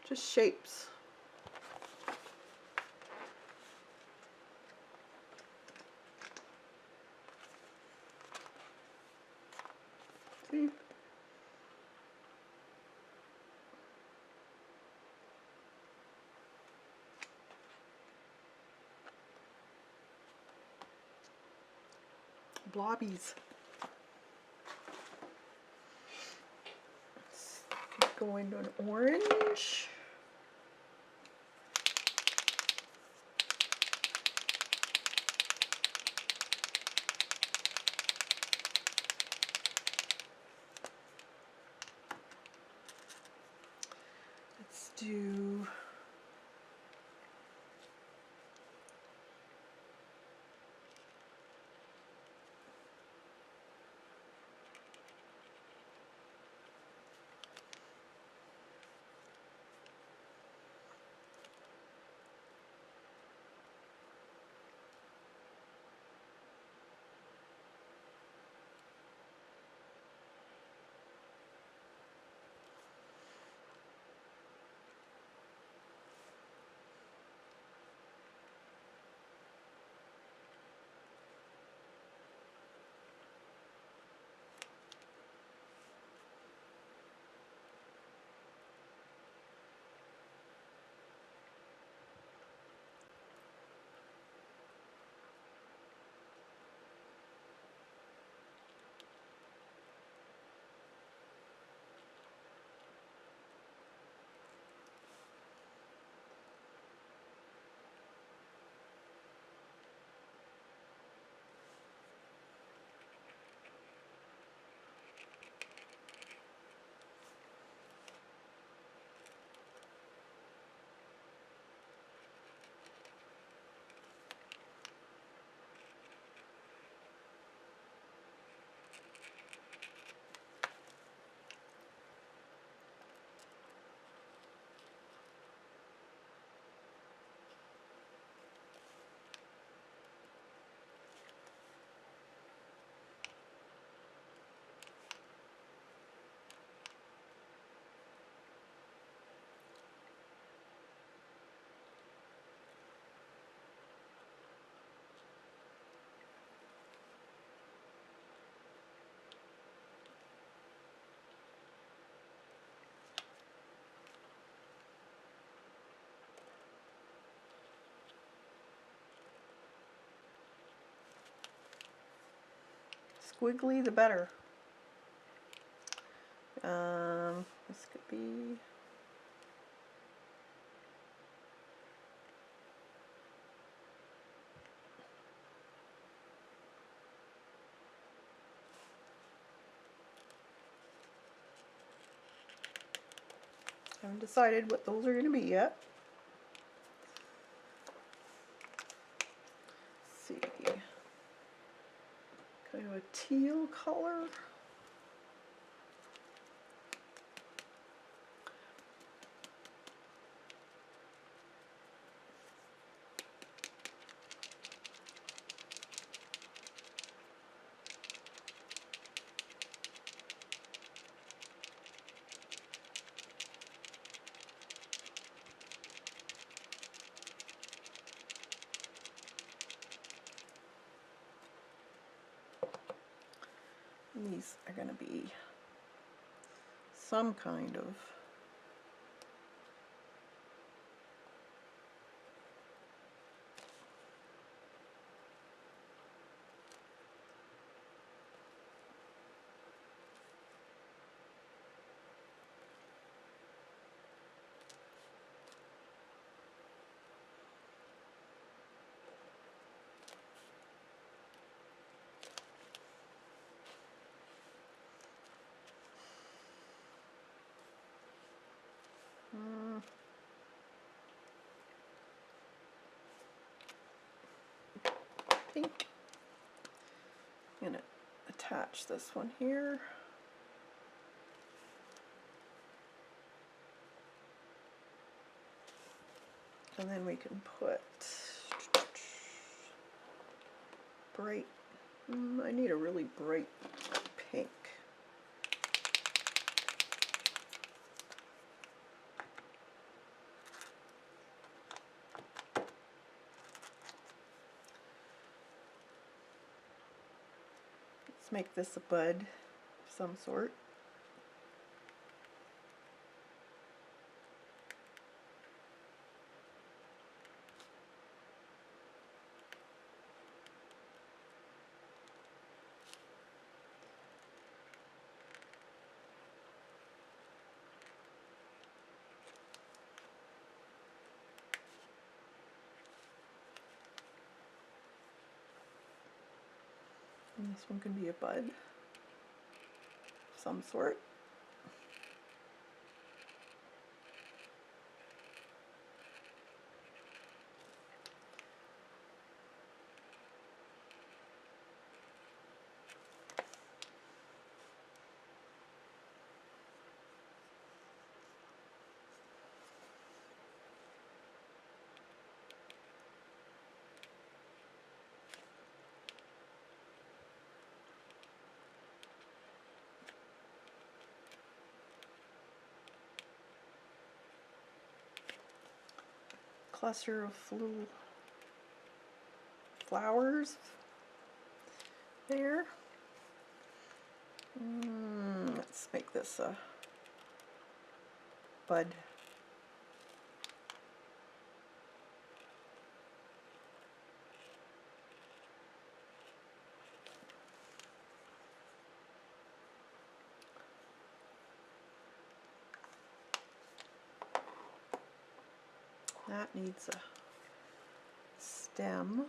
just shapes. See? blobbies. Let's keep going to an orange. Let's do squiggly the better. This could be haven't decided what those are going to be yet. Let's see. Kind of a teal color. And these are going to be some kind of pink. I'm going to attach this one here. And then we can put bright, I need a really bright pink. Let's make this a bud of some sort. And this one can be a bud of some sort. Cluster of flowers there. Let's make this a bud. That needs a stem.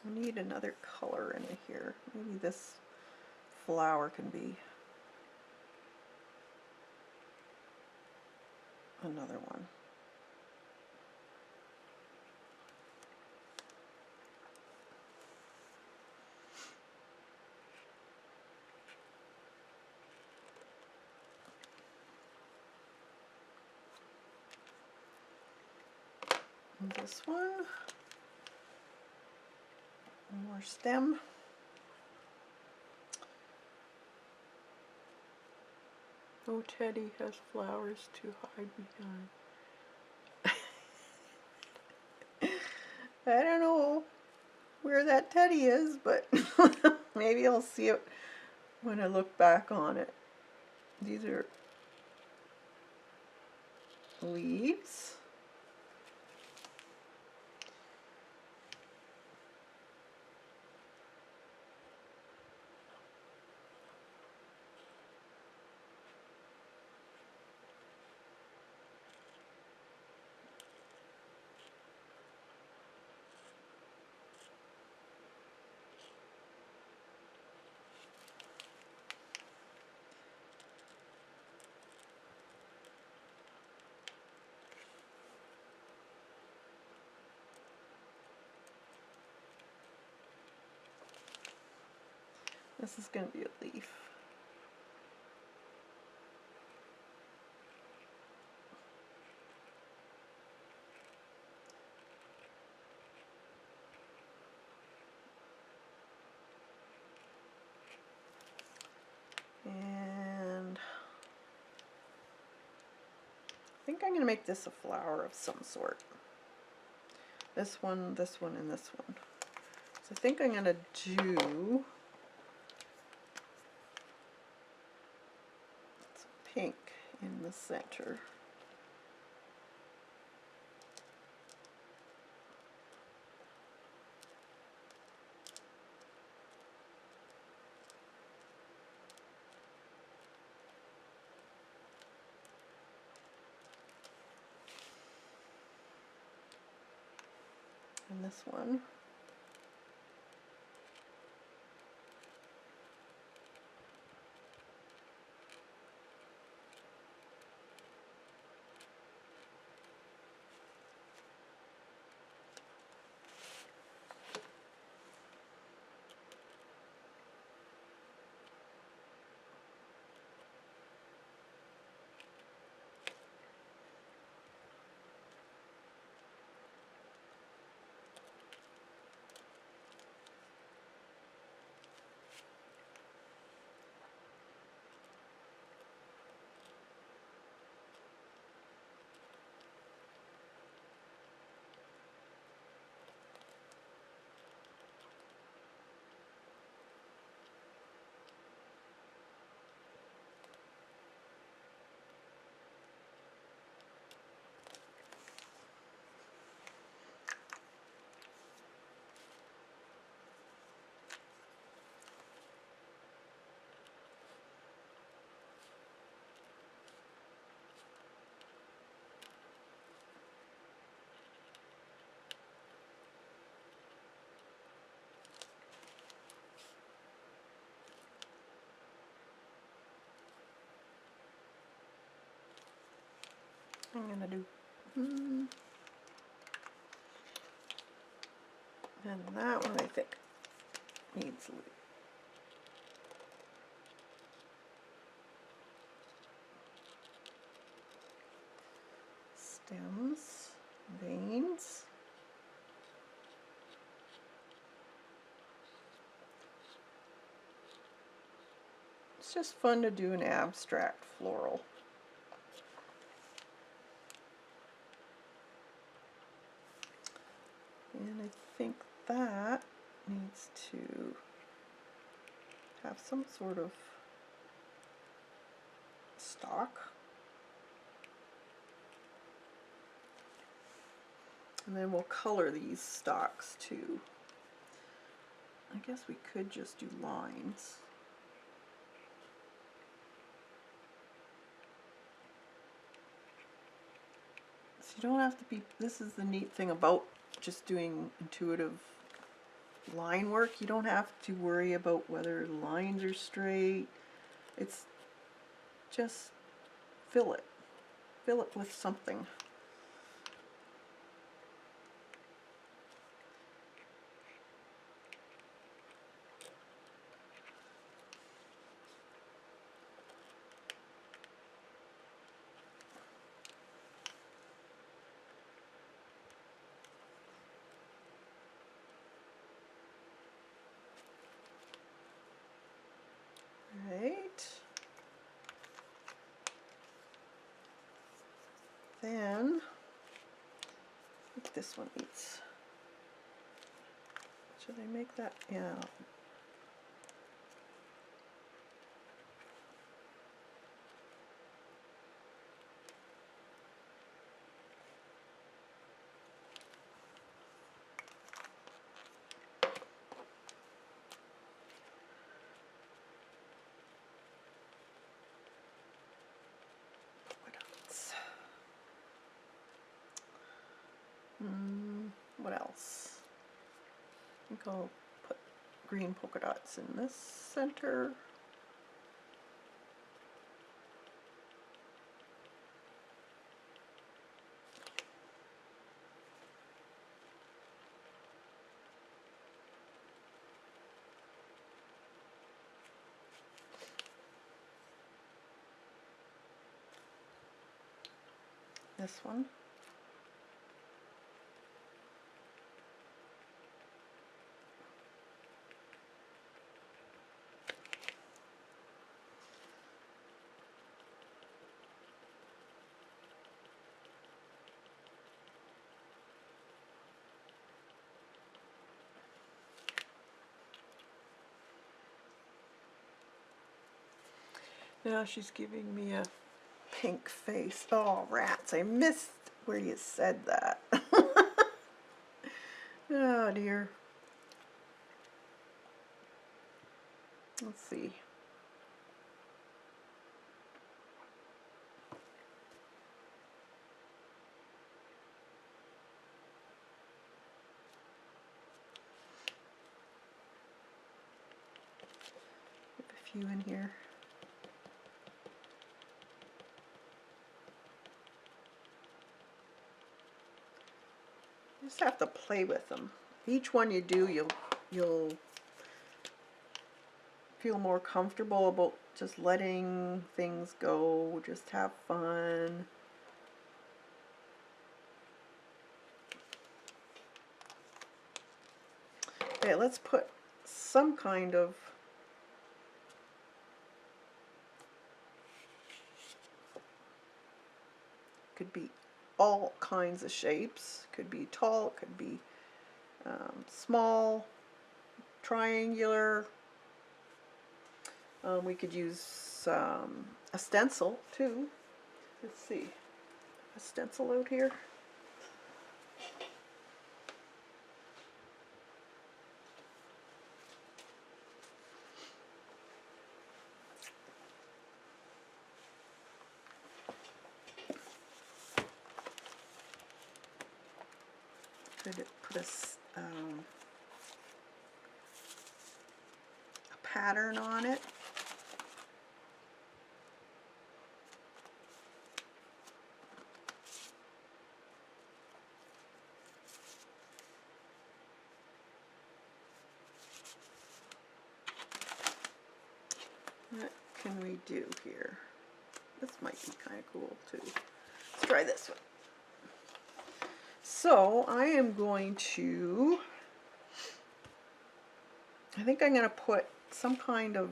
I need another color in here. Maybe this flower can be another one. And this one, one more stem. Oh, Teddy has flowers to hide behind. I don't know where that teddy is, but maybe I'll see it when I look back on it. These are leaves. This is going to be a leaf. And I think I'm going to make this a flower of some sort. This one, and this one. So I think I'm going to do some pink in the center. And this one. I'm gonna do, and that one I think needs stems, veins. It's just fun to do an abstract floral. And I think that needs to have some sort of stalk. And then we'll color these stalks too. I guess we could just do lines. So you don't have to be, this is the neat thing about just doing intuitive line work. You don't have to worry about whether lines are straight. It's just fill it. Fill it with something. Right. Then I think this one needs. Should I make that? Yeah. What else? What else? I think I'll put green polka dots in this center. This one. Now she's giving me a pink face. Oh, rats, I missed where you said that. Oh dear. Let's see. Put a few in here. You just have to play with them. Each one you do, you'll feel more comfortable about just letting things go. Just have fun. Okay, let's put some kind of could be all kinds of shapes. Could be tall, could be small, triangular. We could use a stencil too. Let's see, a stencil out here. Could put a pattern on it. can we do here? This might be kind of cool too. Let's try this one. So I am going to, I think I'm going to put some kind of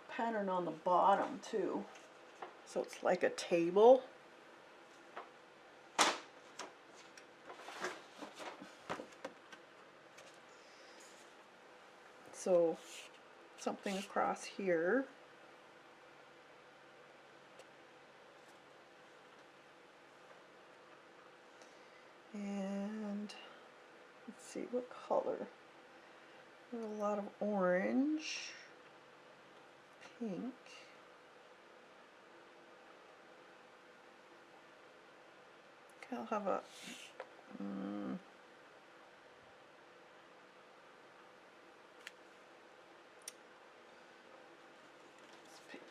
pattern on the bottom too. So it's like a table. So something across here. And let's see, what color? There's a lot of orange, pink. Okay, I'll have a let's pick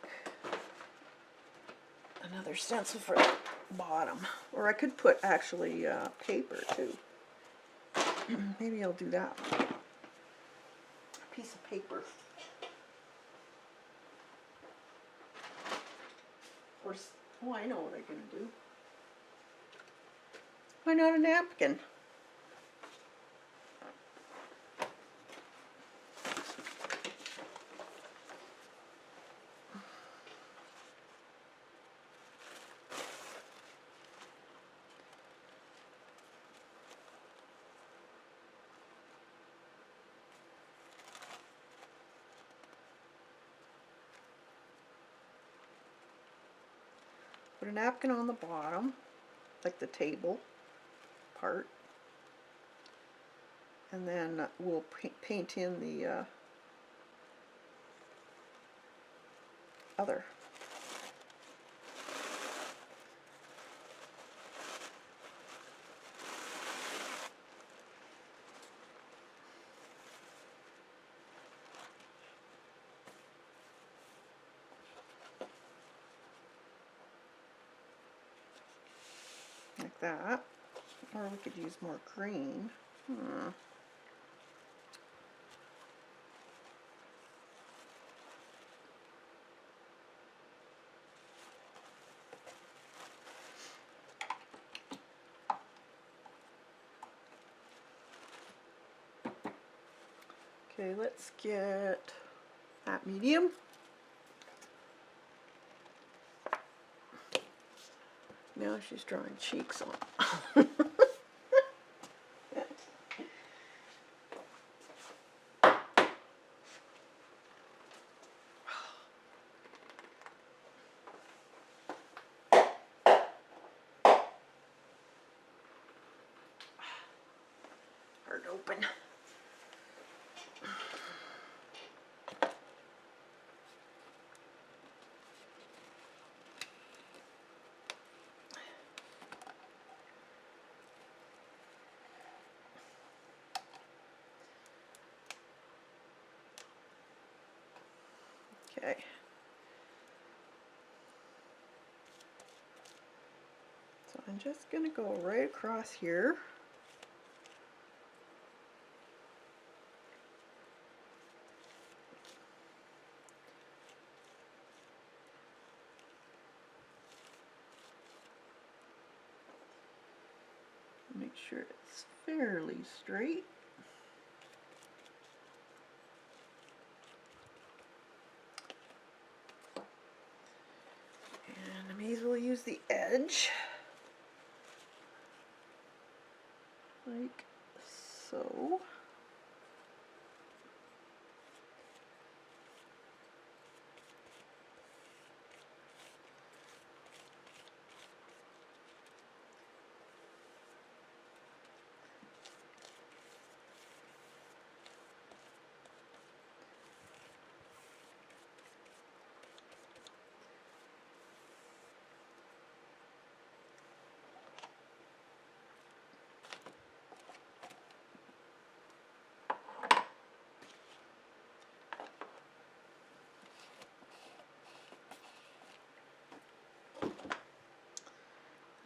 another stencil for the bottom. Or I could put actually paper too. Maybe I'll do that. A piece of paper. Or, oh, I know what I can do. Why not a napkin? Put a napkin on the bottom, like the table part, and then we'll paint in the other. Like that. Or we could use more green. Okay, let's get that medium. Now she's drawing cheeks on. Hard to open. Okay. So I'm just going to go right across here. Make sure it's fairly straight. And I may as well use the edge. Like so.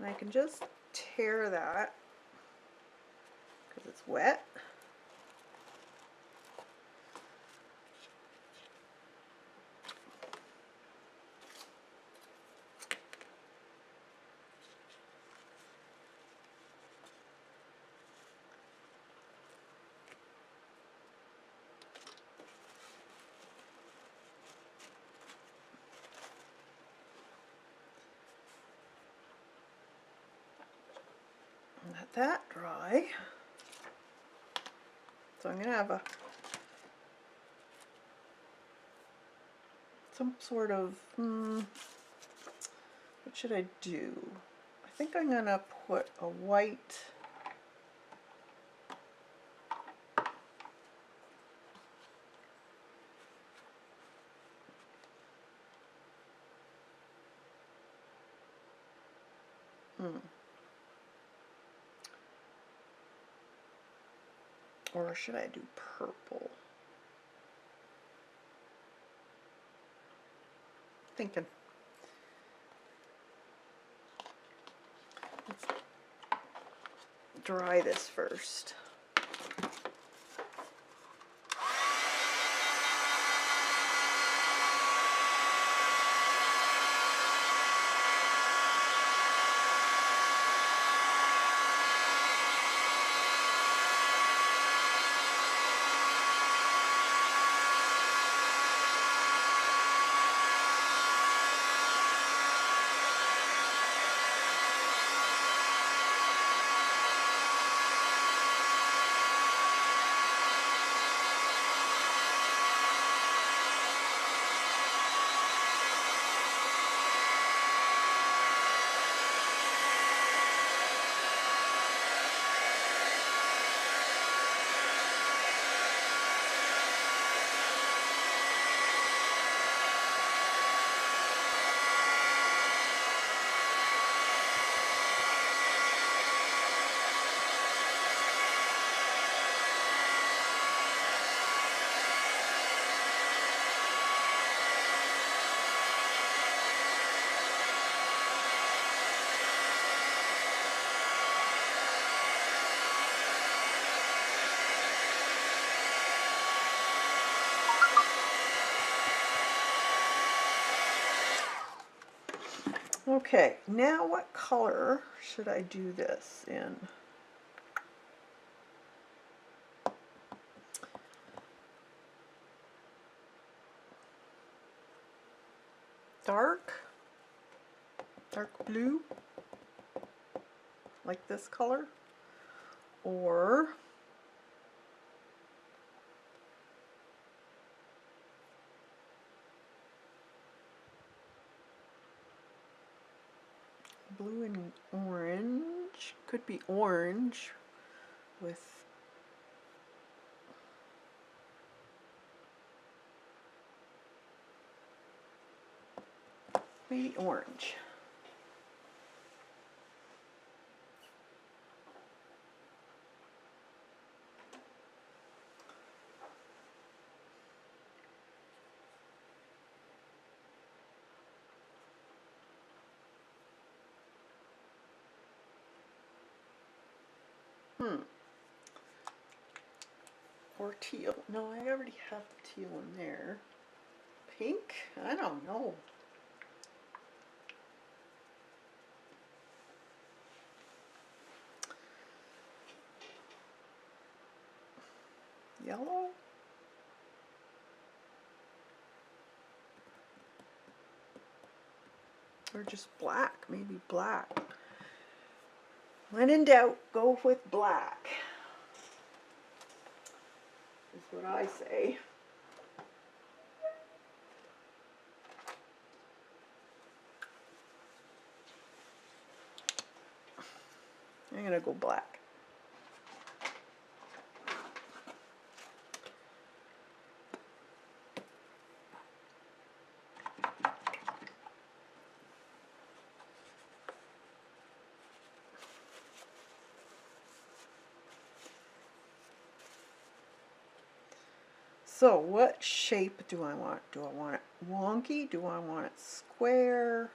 And I can just tear that because it's wet. that dry. So I'm going to have some sort of, what should I do? I think I'm going to put a white, or should I do purple? Thinking. Let's dry this first. Okay, now what color should I do this in? Dark blue, like this color, or blue and orange. Could be orange with maybe orange. Or teal. No, I already have teal in there. Pink? I don't know. Yellow? Or just black, maybe black. When in doubt, go with black. Is what I say. I'm gonna go black. So what shape do I want? Do I want it wonky? Do I want it square?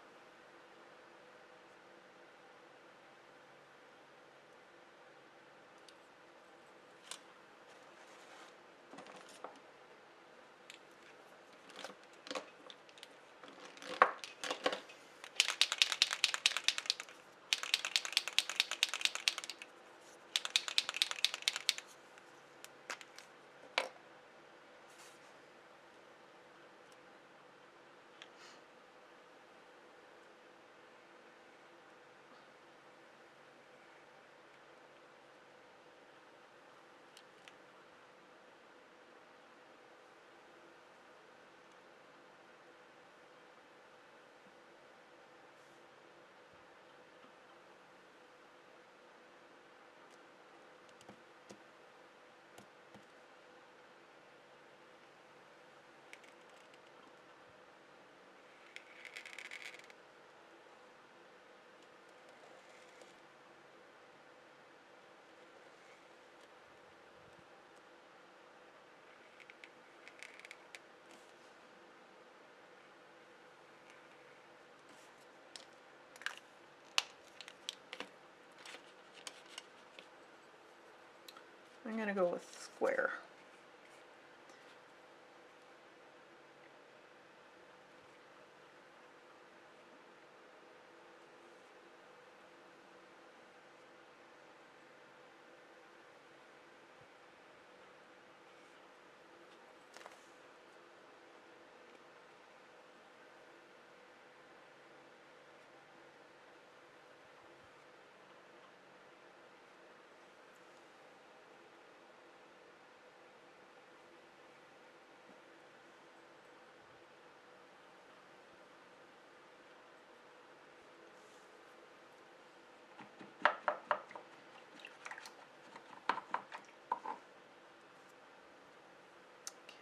I'm going to go with square.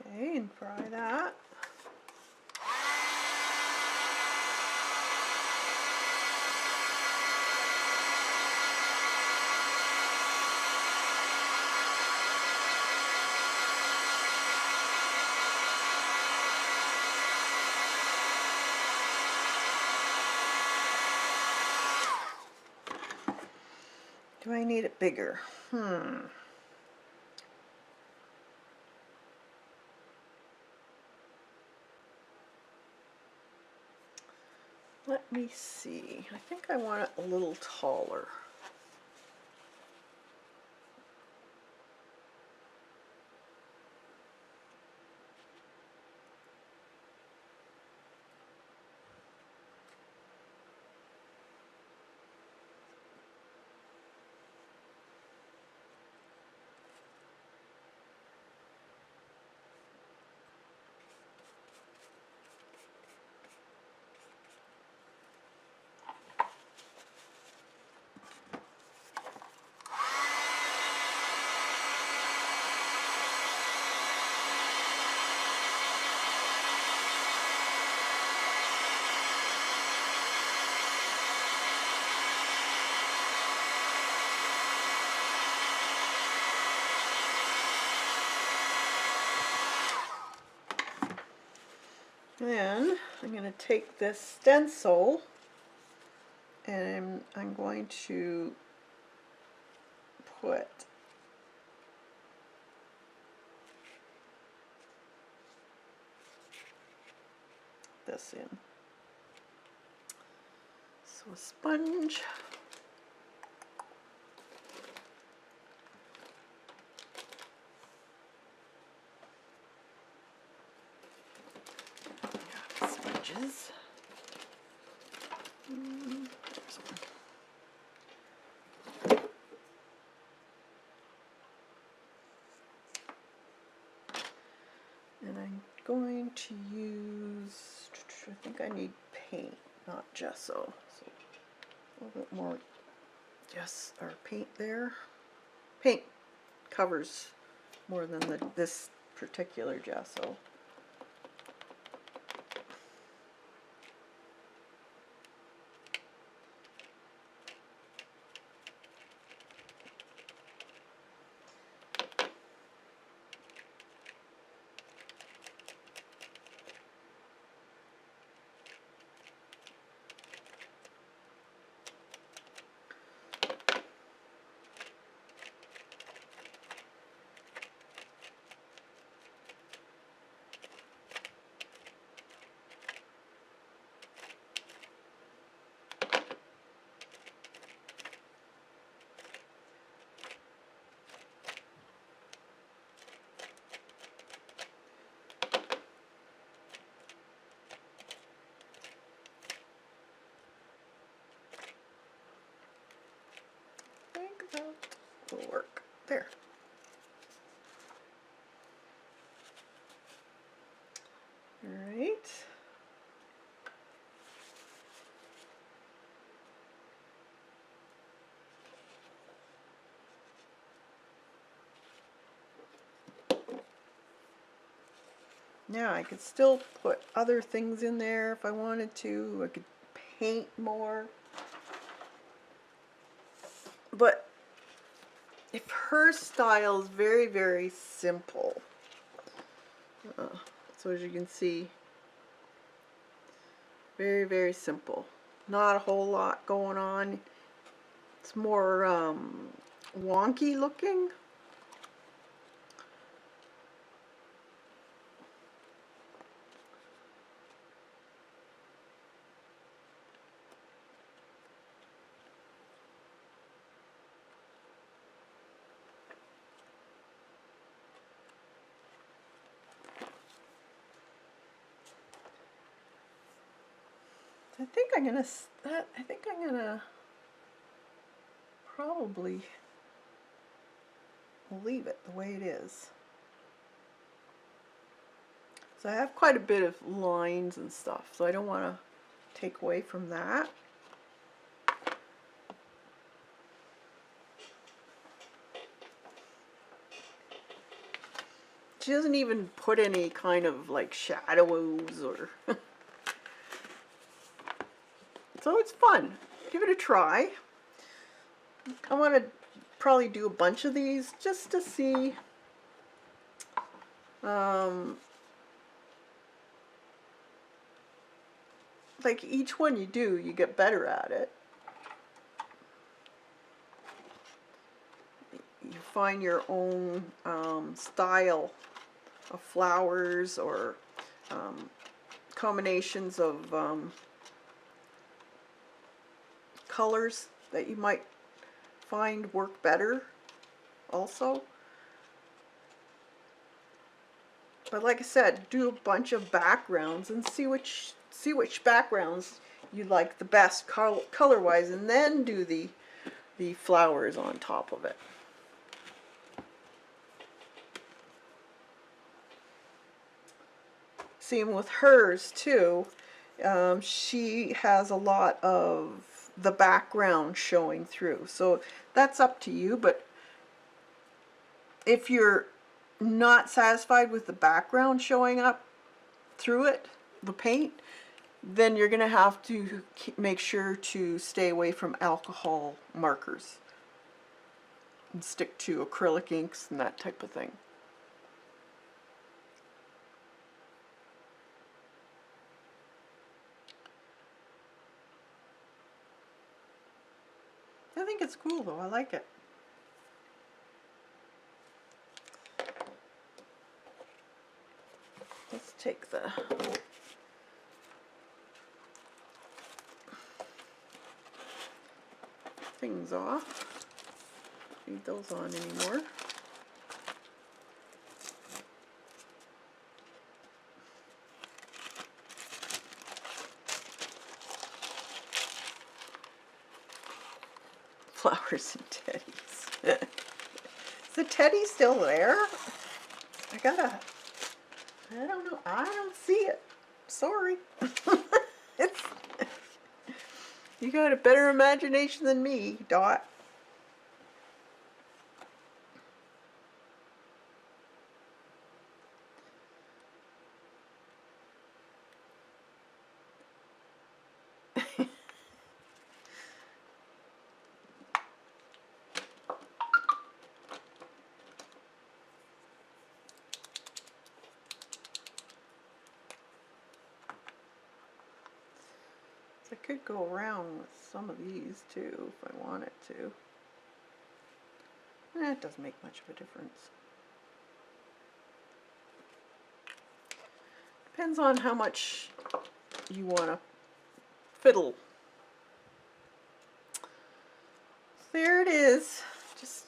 Okay, and fry that. Do I need it bigger? Let me see. I think I want it a little taller. Then I'm going to take this stencil and I'm going to put this in. So a sponge. Sponges. There's one. And I'm going to use, I think I need paint, not gesso. So a little bit more or paint there. Paint covers more than this particular gesso. I think that will work. There. All right. Now I could still put other things in there if I wanted to. I could paint more. But if her style is very, very simple, so as you can see, very, very simple. Not a whole lot going on. It's more wonky looking. I think I'm gonna probably leave it the way it is. So I have quite a bit of lines and stuff, so I don't want to take away from that. She doesn't even put any kind of like shadows or so it's fun. Give it a try. I want to probably do a bunch of these just to see like each one you do, you get better at it. You find your own style of flowers or combinations of colors that you might find work better also. But like I said, do a bunch of backgrounds and see which backgrounds you like the best color wise, and then do the flowers on top of it. Same with hers too. She has a lot of the background showing through, so that's up to you. But if you're not satisfied with the background showing up through it, the paint, then you're going to have to make sure to stay away from alcohol markers and stick to acrylic inks and that type of thing. I think it's cool though, I like it. Let's take the things off. Don't need those on anymore. Flowers and teddies. Is the teddy still there? I don't know. I don't see it. Sorry. It's, you got a better imagination than me, Dot. I could go around with some of these too if I wanted to. It doesn't make much of a difference. Depends on how much you want to fiddle. There it is. Just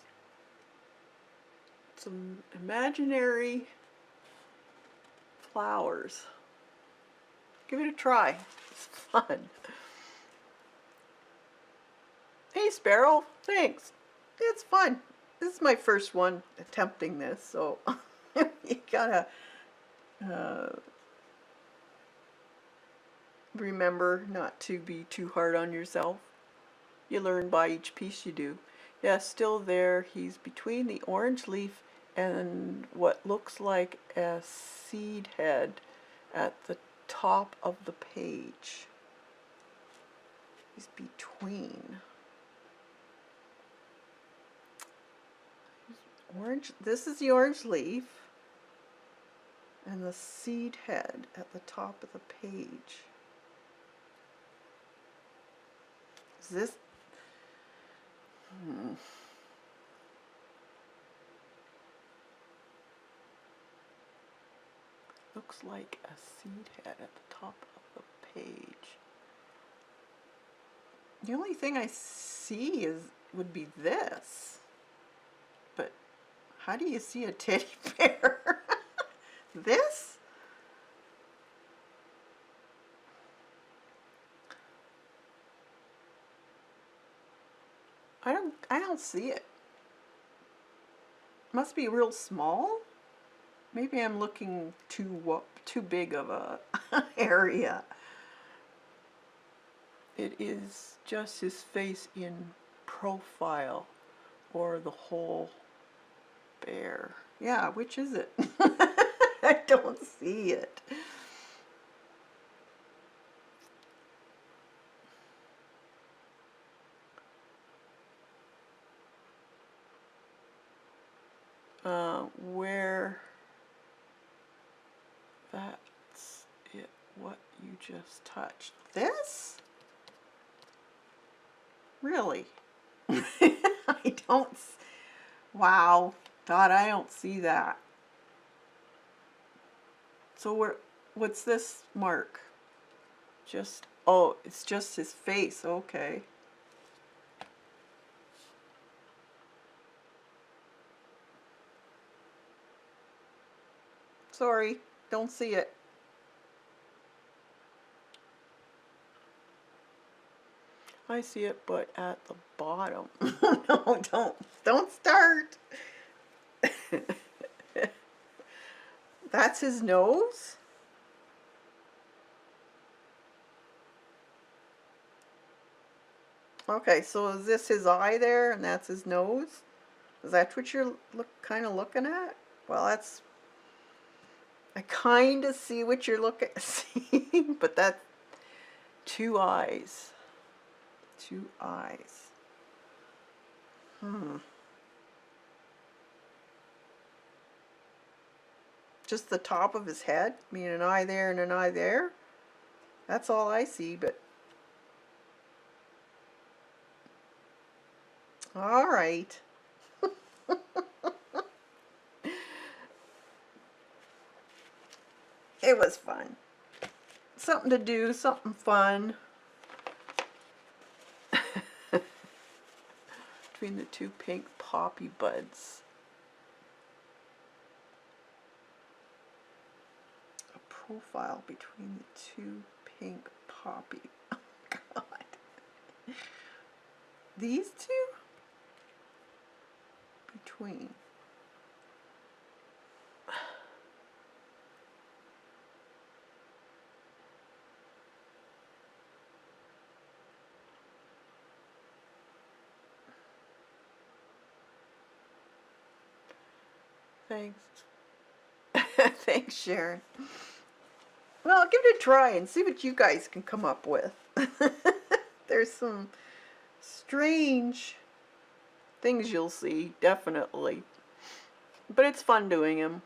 some imaginary flowers. Give it a try. It's fun. Hey Sparrow, thanks. It's fun. This is my first one attempting this, so you gotta remember not to be too hard on yourself. You learn by each piece you do. Yeah, still there. He's between the orange leaf and what looks like a seed head at the top of the page. He's between. Orange. This is the orange leaf and the seed head at the top of the page. Is this? Looks like a seed head at the top of the page. The only thing I see would be this. But how do you see a teddy bear? This? I don't see it. Must be real small. Maybe I'm looking too big of a area. It is just his face in profile, or the whole bear. Yeah, which is it? I don't see it. Where that's it, what you just touched. This? Really? I don't, wow, Dot, I don't see that. So what's this mark? Just, oh, it's just his face, okay. Sorry, don't see it. I see it, but at the bottom. No, don't start. That's his nose? Okay, so is this his eye there, and that's his nose? Is that what you're kind of looking at? Well, that's, I kind of see what you're seeing, but that's two eyes. Two eyes. Just the top of his head? I mean, an eye there and an eye there? That's all I see, but... All right. It was fun. Something to do, something fun. Between the two pink poppy buds. A profile between the two pink poppy. Oh God. These two? Between. Thanks. Thanks, Sharon. Well, I'll give it a try and see what you guys can come up with. There's some strange things you'll see, definitely. But it's fun doing them.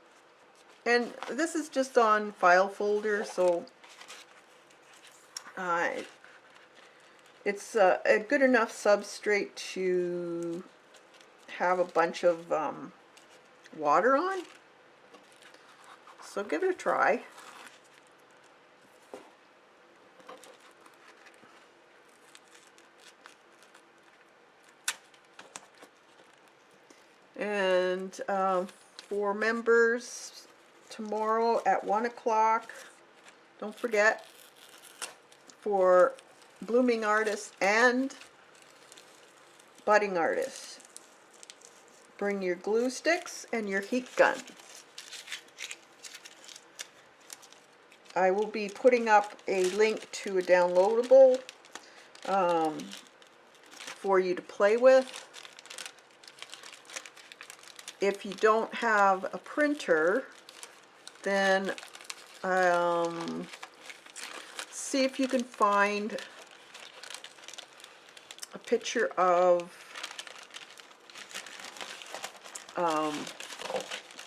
And this is just on file folder, so it's a good enough substrate to have a bunch of water on. So give it a try. And for members, tomorrow at 1 o'clock, don't forget, for blooming artists and budding artists, bring your glue sticks and your heat gun. I will be putting up a link to a downloadable for you to play with. If you don't have a printer, then see if you can find a picture of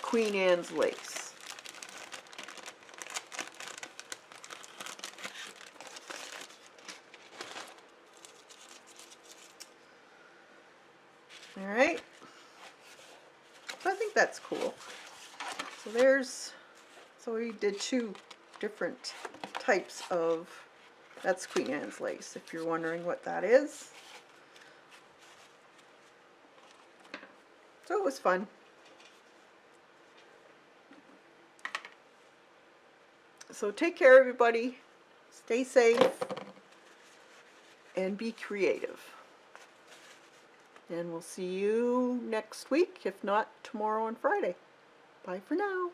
Queen Anne's lace. All right. I think that's cool. So we did two different types of, that's Queen Anne's lace, if you're wondering what that is. So it was fun. So take care, everybody. Stay safe and be creative. And we'll see you next week, if not tomorrow and Friday. Bye for now.